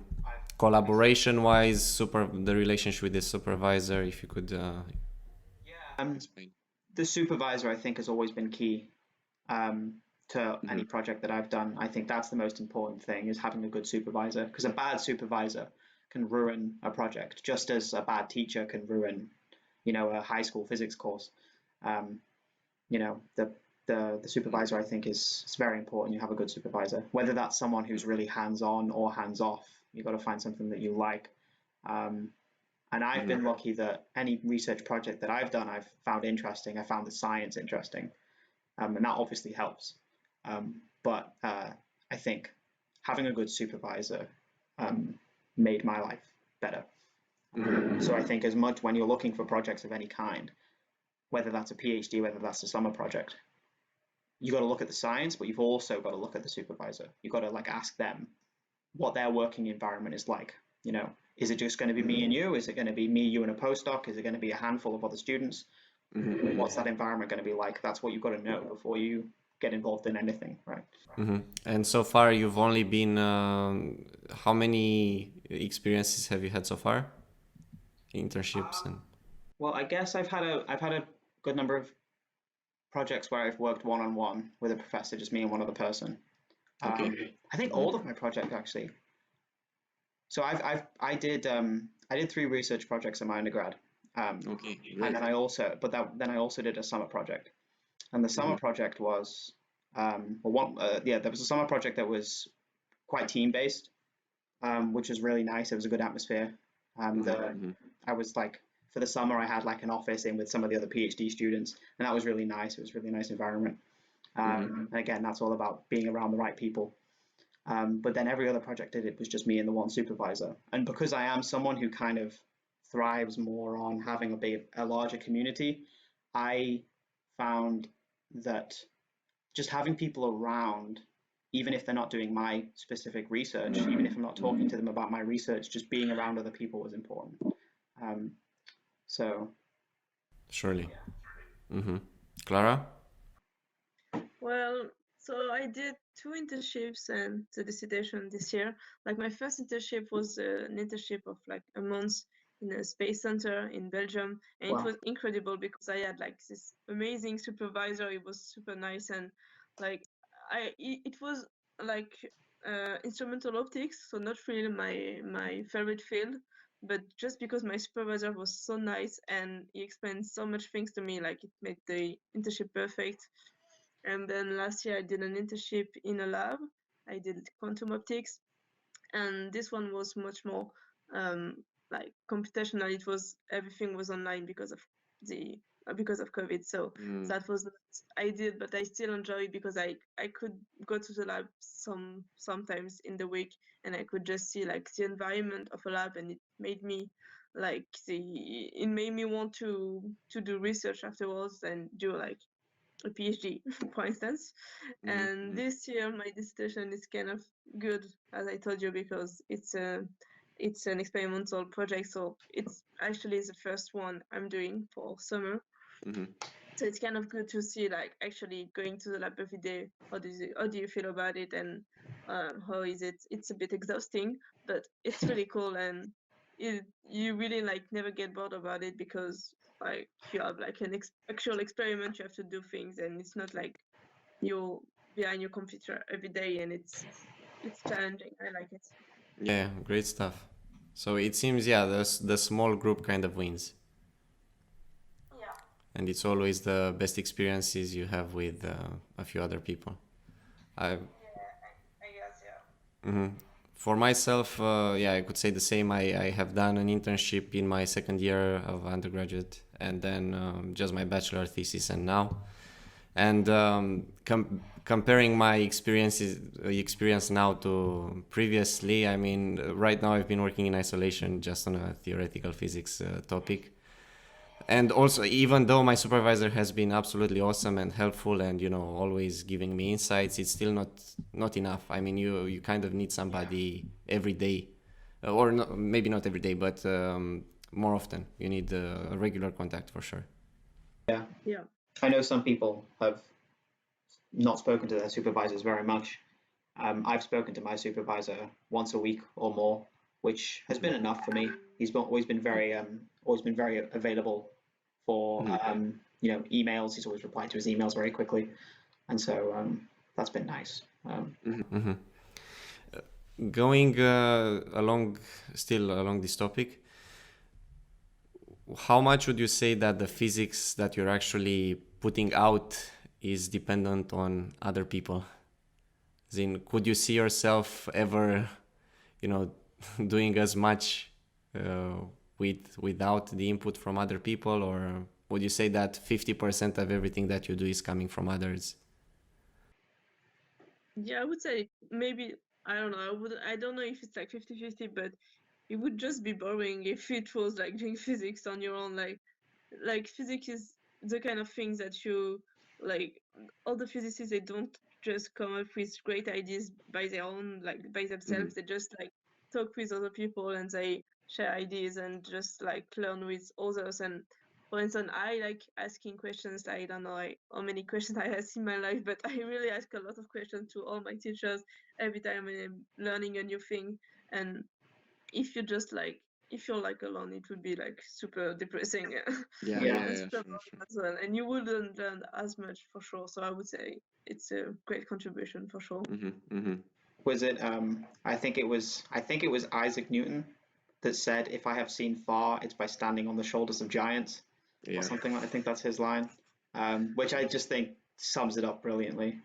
Collaboration wise, the relationship with the supervisor, if you could explain. The supervisor, I think, has always been key to any project that I've done. I think that's the most important thing, is having a good supervisor, because a bad supervisor can ruin a project, just as a bad teacher can ruin a high school physics course. The supervisor, I think, is very important. You have a good supervisor, whether that's someone who's really hands-on or hands-off. You've got to find something that you like. And I've been lucky that any research project that I've done, I've found interesting. I found the science interesting, and that obviously helps. But I think having a good supervisor made my life better. So I think as much when you're looking for projects of any kind, whether that's a PhD, whether that's a summer project, you got to look at the science, but you've also got to look at the supervisor. You've got to ask them what their working environment is like. Is it just going to be me and you? Is it going to be me, you, and a postdoc? Is it going to be a handful of other students? What's that environment going to be like? That's what you've got to know before you get involved in anything, right? And so far, you've only been. How many experiences have you had so far? Internships and. Well, I guess I've had a good number of projects where I've worked one-on-one with a professor, just me and one other person. Okay. I think all of my projects actually. So I did 3 research projects in my undergrad. Okay, And great. then I also, then I also did a summer project. And the summer project was, there was a summer project that was quite team based, which was really nice. It was a good atmosphere. I was like, for the summer, I had like an office in with some of the other PhD students, and that was really nice. It was a really nice environment. And again, that's all about being around the right people. But then every other project I did was just me and the one supervisor. And because I am someone who kind of thrives more on having a larger community, I found that just having people around, even if they're not doing my specific research, even if I'm not talking to them about my research, just being around other people was important. So Surely. Clara? Well, so I did 2 internships and the dissertation this year. Like my first internship was an internship of like a month in a space center in Belgium, and it wow. was incredible because I had like this amazing supervisor. It was super nice, and like it was like instrumental optics, so not really my favorite field, but just because my supervisor was so nice and he explained so much things to me, like it made the internship perfect. And then last year I did an internship in a lab. I did quantum optics, and this one was much more like computational. It was everything was online because of COVID. So that was not ideal, but I still enjoy it because I could go to the lab sometimes in the week, and I could just see like the environment of a lab, and it made me it made me want to do research afterwards and do like a PhD, for instance. And this year, my dissertation is kind of good, as I told you, because it's an experimental project. So it's actually the first one I'm doing for summer. So it's kind of good to see, like, actually going to the lab every day. How do you feel about it, and how is it? It's a bit exhausting, but it's really cool, and you really like never get bored about it because like you have like an actual experiment. You have to do things, and it's not like you're behind your computer every day, and it's challenging. I like it. Yeah, great stuff. So it seems, yeah, the small group kind of wins. Yeah. And it's always the best experiences you have with a few other people. I I guess, yeah. For myself, yeah, I could say the same. I have done an internship in my second year of undergraduate, and then just my bachelor thesis, and now. And comparing my experience now to previously, I mean, right now I've been working in isolation just on a theoretical physics topic. And also, even though my supervisor has been absolutely awesome and helpful and, you know, always giving me insights, it's still not enough. I mean, you kind of need somebody every day, or not, maybe not every day, but more often. You need a regular contact for sure. Yeah. Yeah. I know some people have not spoken to their supervisors very much. I've spoken to my supervisor once a week or more, which has been enough for me. He's always been very available for emails. He's always replied to his emails very quickly, and so that's been nice. Going still along this topic, how much would you say that the physics that you're actually putting out is dependent on other people? As in, could you see yourself ever, you know, doing as much without the input from other people, or would you say that 50% of everything that you do is coming from others? Yeah, I would say maybe, I don't know. I don't know if it's like 50-50, but it would just be boring if it was like doing physics on your own. Like physics is the kind of things that you like. All the physicists, they don't just come up with great ideas by their own, like by themselves. They just like talk with other people and they share ideas and just like learn with others. And for instance, I like asking questions. I don't know like, how many questions I ask in my life, but I really ask a lot of questions to all my teachers every time I'm learning a new thing. And if you just like, if you're like alone, it would be like super depressing. And super Sure. boring as well, and you wouldn't learn as much for sure. So I would say it's a great contribution for sure. Was it? I think it was Isaac Newton that said, "If I have seen far, it's by standing on the shoulders of giants," or Yeah. something like. I think that's his line, which I just think sums it up brilliantly.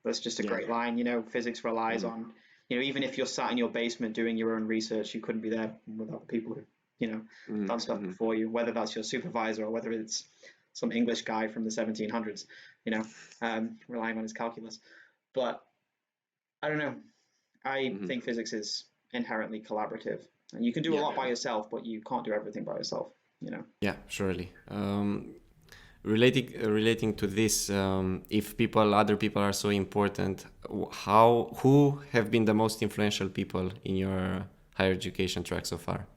That's just a Yeah. great line. Physics relies on, even if you're sat in your basement doing your own research, you couldn't be there without the people who, done stuff before you, whether that's your supervisor or whether it's some English guy from the 1700s, relying on his calculus. But I don't know. I think physics is inherently collaborative, and you can do a Yeah. lot by yourself, but you can't do everything by yourself. Yeah, surely. Relating to this, if other people are so important, who have been the most influential people in your higher education track so far?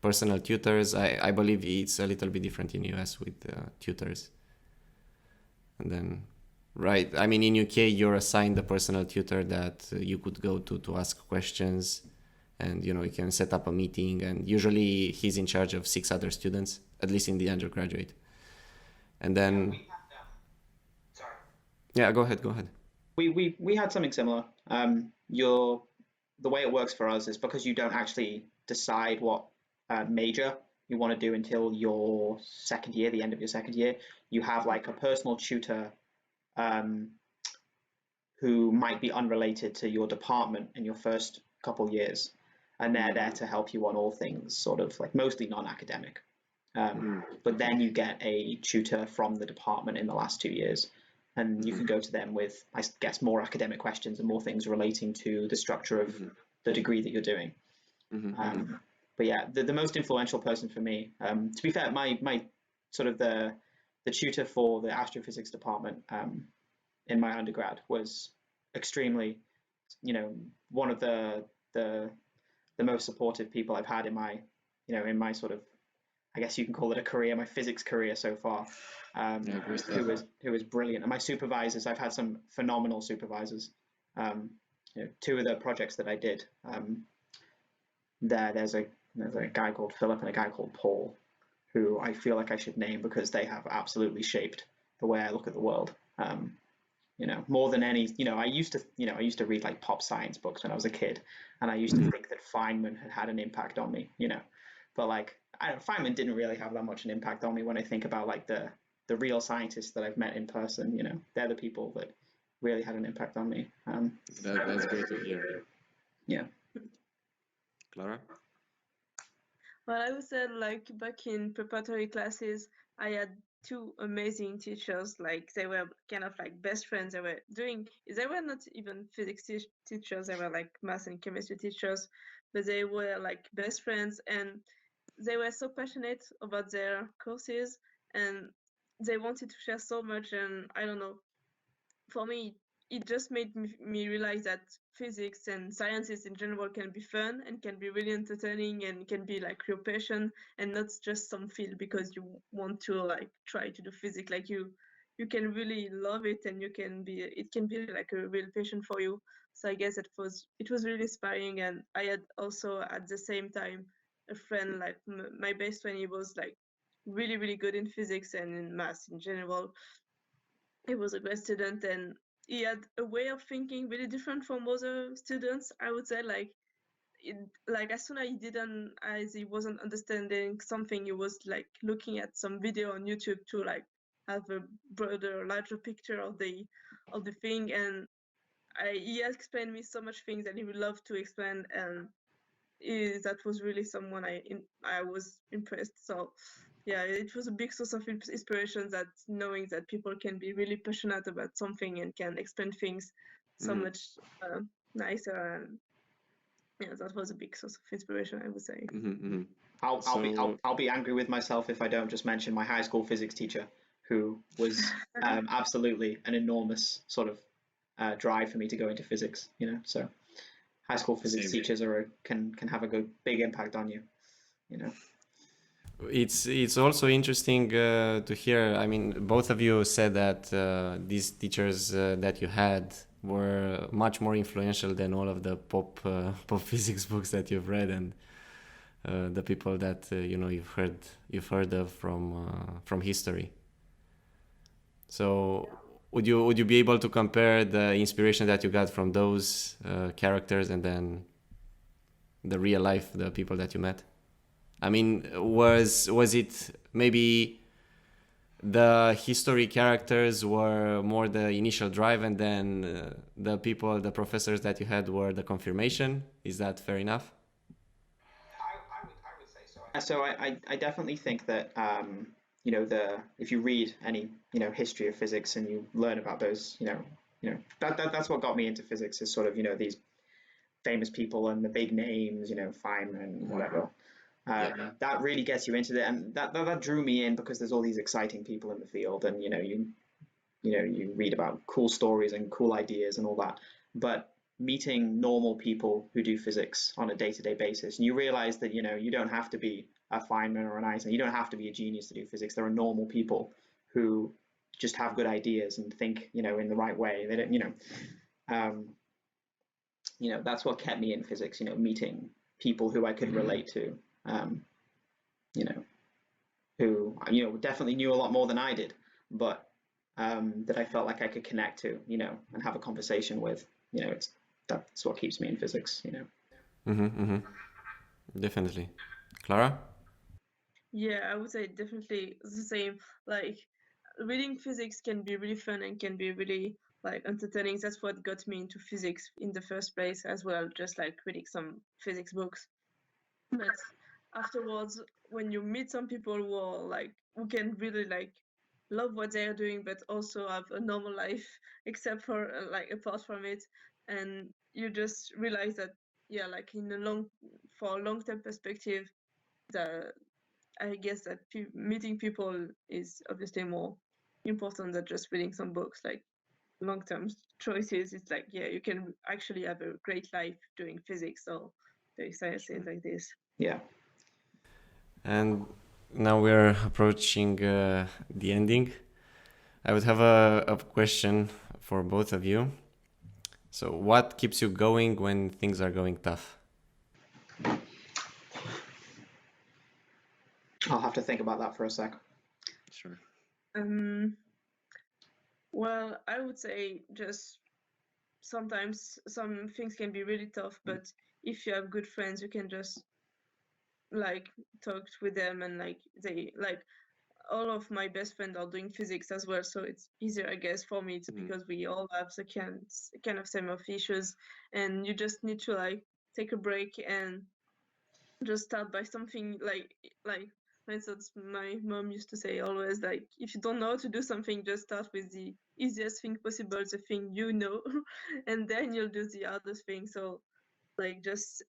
Personal tutors. I believe it's a little bit different in US with tutors. And then, right, I mean, in UK, you're assigned a personal tutor that you could go to ask questions, and you can set up a meeting, and usually he's in charge of 6 other students, at least in the undergraduate. And then, Sorry. yeah, go ahead. We had something similar. The way it works for us is because you don't actually decide what major you want to do until your second year, the end of your second year. You have like a personal tutor who might be unrelated to your department in your first couple years, and they're there to help you on all things sort of like mostly non-academic. But then you get a tutor from the department in the last 2 years, and you can go to them with, I guess, more academic questions and more things relating to the structure of the degree that you're doing. But yeah, the most influential person for me, to be fair, my sort of the tutor for the astrophysics department in my undergrad was extremely, one of the most supportive people I've had in my sort of, I guess you can call it a career, my physics career so far, who was brilliant. And my supervisors, I've had some phenomenal supervisors. 2 of the projects that I did, there's a guy called Philip and a guy called Paul, who I feel like I should name because they have absolutely shaped the way I look at the world. More than any, I used to read like pop science books when I was a kid, and I used to think that Feynman had an impact on me, but like Feynman didn't really have that much an impact on me when I think about like the real scientists that I've met in person. They're the people that really had an impact on me. That's great to hear. Yeah. Clara? Well, I would say like back in preparatory classes, I had 2 amazing teachers. Like they were kind of like best friends. They were not even physics teachers. They were like math and chemistry teachers, but they were like best friends, and they were so passionate about their courses, and they wanted to share so much. And I don't know, for me, it just made me realize that physics and sciences in general can be fun and can be really entertaining and can be like your passion and not just some field because you want to like try to do physics. Like you can really love it, and it can be like a real passion for you. So I guess it was really inspiring. And I had also at the same time a friend, like my best friend. He was like really really good in physics and in math in general. He was a great student, and he had a way of thinking really different from other students. I would say like as soon as he wasn't understanding something, he was like looking at some video on YouTube to like have a larger picture of the thing. And he explained me so much things that he would love to explain, and that was really someone I was impressed. So yeah, it was a big source of inspiration, that knowing that people can be really passionate about something and can explain things so much nicer. And yeah, that was a big source of inspiration, I would say. I'll be angry with myself if I don't just mention my high school physics teacher, who was absolutely an enormous sort of drive for me to go into physics. So high school physics teachers can have a big impact on you. It's also interesting to hear. I mean, both of you said that these teachers that you had were much more influential than all of the pop physics books that you've read, and the people that you've heard of from history. So would you be able to compare the inspiration that you got from those characters and then the real life, the people that you met? I mean, was it maybe the history characters were more the initial drive, and then the people, the professors that you had were the confirmation? Is that fair enough? I would say so. So I definitely think that if you read any history of physics and you learn about those that's what got me into physics, is sort of these famous people and the big names, Feynman, whatever. That really gets you into it, and that drew me in because there's all these exciting people in the field, and you read about cool stories and cool ideas and all that. But meeting normal people who do physics on a day-to-day basis, and you realize that you don't have to be a Feynman or an Einstein, you don't have to be a genius to do physics. There are normal people who just have good ideas and think in the right way. They don't that's what kept me in physics, meeting people who I could relate to, who definitely knew a lot more than I did, but that I felt like I could connect to, and have a conversation with. That's what keeps me in physics. Definitely. Clara? Yeah, I would say definitely the same. Like, reading physics can be really fun and can be really like entertaining. That's what got me into physics in the first place as well, just like reading some physics books. But afterwards, when you meet some people who can really like love what they're doing, but also have a normal life, except for apart from it, and you just realize that like for a long-term perspective, the I guess that meeting people is obviously more important than just reading some books. Like, long-term choices, it's like, yeah, you can actually have a great life doing physics or doing sciences like this. Yeah. And now we're approaching the ending. I would have a question for both of you. So what keeps you going when things are going tough? I'll have to think about that for a sec. Sure. Well, I would say just sometimes some things can be really tough, but if you have good friends, you can just like talk with them, and all of my best friends are doing physics as well, so it's easier, I guess, for me. It's because we all have the kind of same of issues, and you just need to like take a break and just start by something like for instance, my mom used to say always, like, if you don't know how to do something, just start with the easiest thing possible, the thing and then you'll do the hardest thing. So like just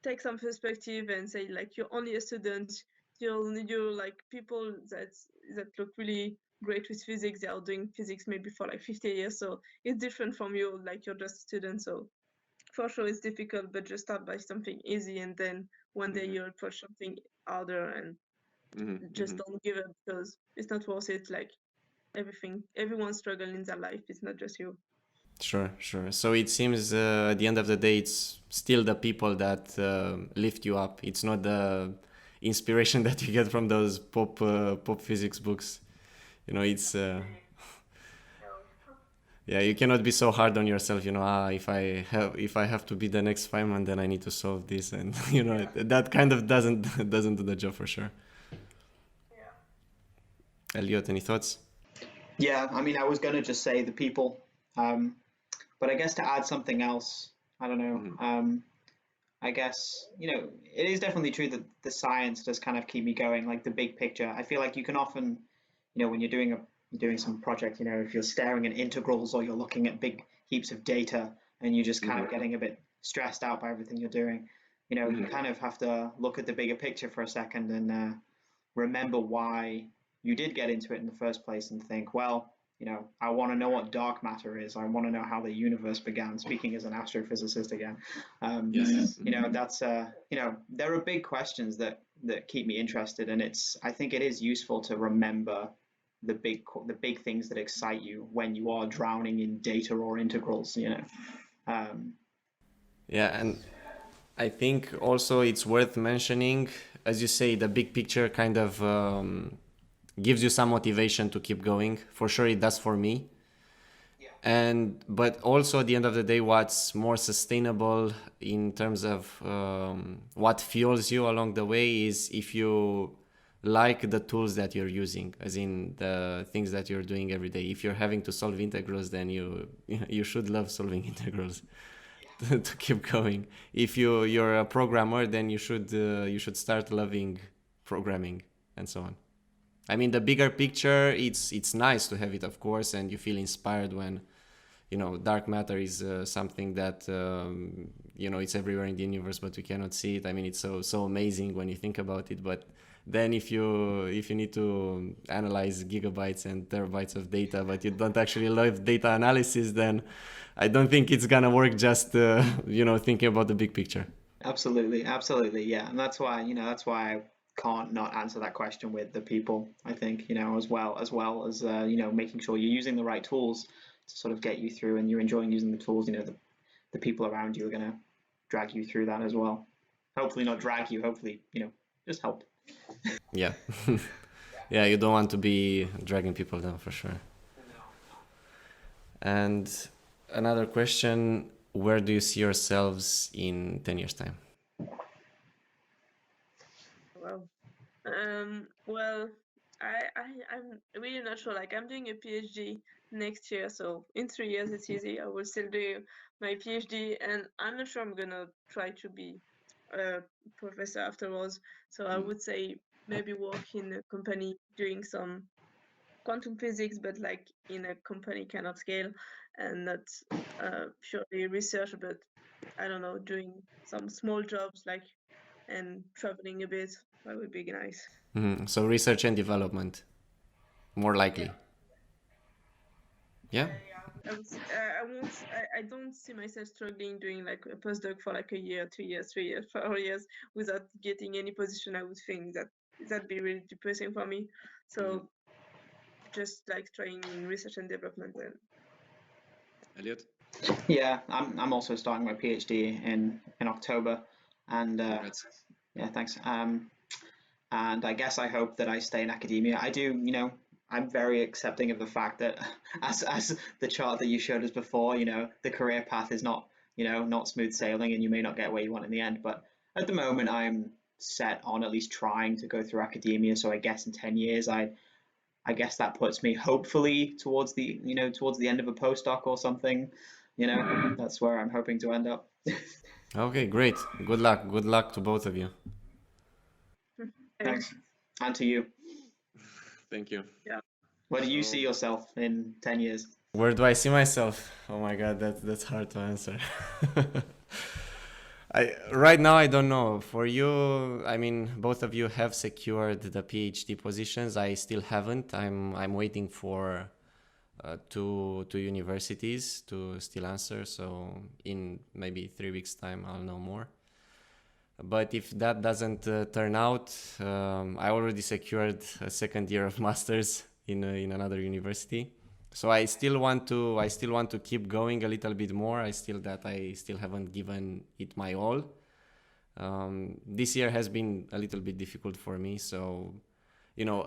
take some perspective and say, like, you're only a student. You're like people that look really great with physics, they are doing physics maybe for like 50 years, so it's different from you, like you're just a student. So for sure it's difficult, but just start by something easy, and then one day you'll approach something harder, and just don't give up, because it's not worth it. Like, everyone's struggling in their life, it's not just you. Sure. So it seems at the end of the day, it's still the people that lift you up. It's not the inspiration that you get from those pop physics books. It's yeah, you cannot be so hard on yourself. If I have to be the next Feynman, then I need to solve this, and that kind of doesn't do the job for sure. Elliot, any thoughts? Yeah, I mean, I was going to just say the people, but I guess to add something else, I don't know. I guess, it is definitely true that the science does kind of keep me going, like the big picture. I feel like you can often, when you're doing some project, if you're staring at integrals or you're looking at big heaps of data and you're just kind of getting a bit stressed out by everything you're doing, you kind of have to look at the bigger picture for a second and remember why you did get into it in the first place, and think, well, I want to know what dark matter is. I want to know how the universe began. Speaking as an astrophysicist again, Yes. that's there are big questions that keep me interested, and I think it is useful to remember the big things that excite you when you are drowning in data or integrals. Yeah, and I think also it's worth mentioning, as you say, the big picture kind of gives you some motivation to keep going. For sure, it does for me. But also at the end of the day, what's more sustainable in terms of what fuels you along the way is if you like the tools that you're using, as in the things that you're doing every day. If you're having to solve integrals, then you should love solving integrals to keep going. If you're a programmer, then you should start loving programming and so on. I mean, the bigger picture, it's nice to have it, of course, and you feel inspired when, dark matter is something that, it's everywhere in the universe, but we cannot see it. I mean, it's so amazing when you think about it. But then if you need to analyze gigabytes and terabytes of data, but you don't actually love data analysis, then I don't think it's gonna work just, thinking about the big picture. Absolutely, yeah, and that's why I can't not answer that question with the people. I think as well as making sure you're using the right tools to sort of get you through, and you're enjoying using the tools. The people around you are gonna drag you through that as well. Hopefully not drag you. Hopefully just help. Yeah, yeah. You don't want to be dragging people down for sure. And another question: where do you see yourselves in 10 years' time? Wow. Well, I'm really not sure. Like, I'm doing a PhD next year, so in 3 years it's easy. I will still do my PhD, and I'm not sure I'm gonna try to be a professor afterwards. So I would say maybe work in a company doing some quantum physics, but like in a company kind of scale, and not purely research, but I don't know, doing some small jobs and traveling a bit. That would be nice. So research and development, more likely. Yeah. I don't see myself struggling doing like a postdoc for like a year, 2 years, 3 years, 4 years without getting any position. I would think that'd be really depressing for me. So just like trying in research and development then. Elliot? Yeah, I'm also starting my PhD in October, and yeah, thanks. And I guess I hope that I stay in academia. I do, I'm very accepting of the fact that, as the chart that you showed us before, the career path is not, not smooth sailing, and you may not get where you want in the end. But at the moment, I'm set on at least trying to go through academia. So I guess in 10 years, I guess that puts me hopefully towards the end of a postdoc or something. That's where I'm hoping to end up. Okay, great. Good luck. Good luck to both of you. Thanks. And to you. Thank you. Yeah. Where do you see yourself in 10 years? Where do I see myself? Oh my God, that's hard to answer. Right now I don't know. For you, I mean, both of you have secured the PhD positions. I still haven't. I'm waiting for two universities to still answer. So in maybe 3 weeks' time, I'll know more. But if that doesn't turn out, I already secured a second year of masters in another university. So I still want to keep going a little bit more. I still haven't given it my all. This year has been a little bit difficult for me. So,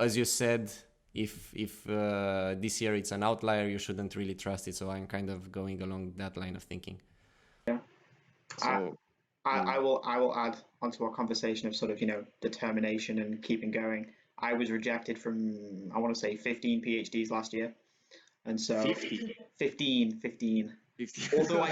as you said, if this year it's an outlier, you shouldn't really trust it. So I'm kind of going along that line of thinking. Yeah. So I will add onto our conversation of sort of determination and keeping going. I was rejected from, I want to say, 15 PhDs last year, and so 15. Although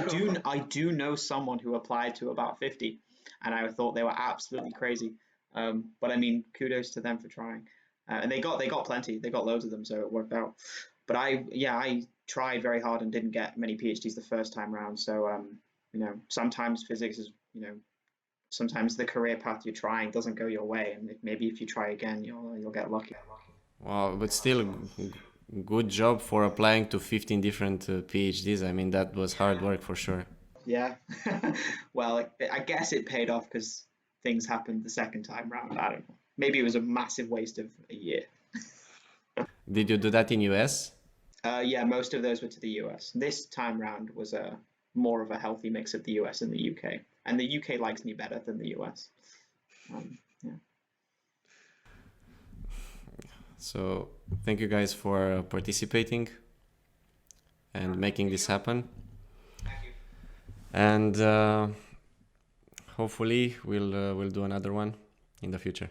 I do know someone who applied to about 50, and I thought they were absolutely crazy. But I mean, kudos to them for trying, and they got plenty. They got loads of them, so it worked out. But I tried very hard and didn't get many PhDs the first time round. So sometimes physics is, sometimes the career path you're trying doesn't go your way, and maybe if you try again, you'll get lucky. Wow, but still, good job for applying to 15 different PhDs. I mean, that was hard work for sure. Yeah. Well, I guess it paid off because things happened the second time round. I don't know. Maybe it was a massive waste of a year. Did you do that in US? Yeah, most of those were to the US. This time round was more of a healthy mix of the US and the UK. And the UK likes me better than the US. Yeah. So thank you guys for participating and making this happen. Thank you. And hopefully we'll do another one in the future.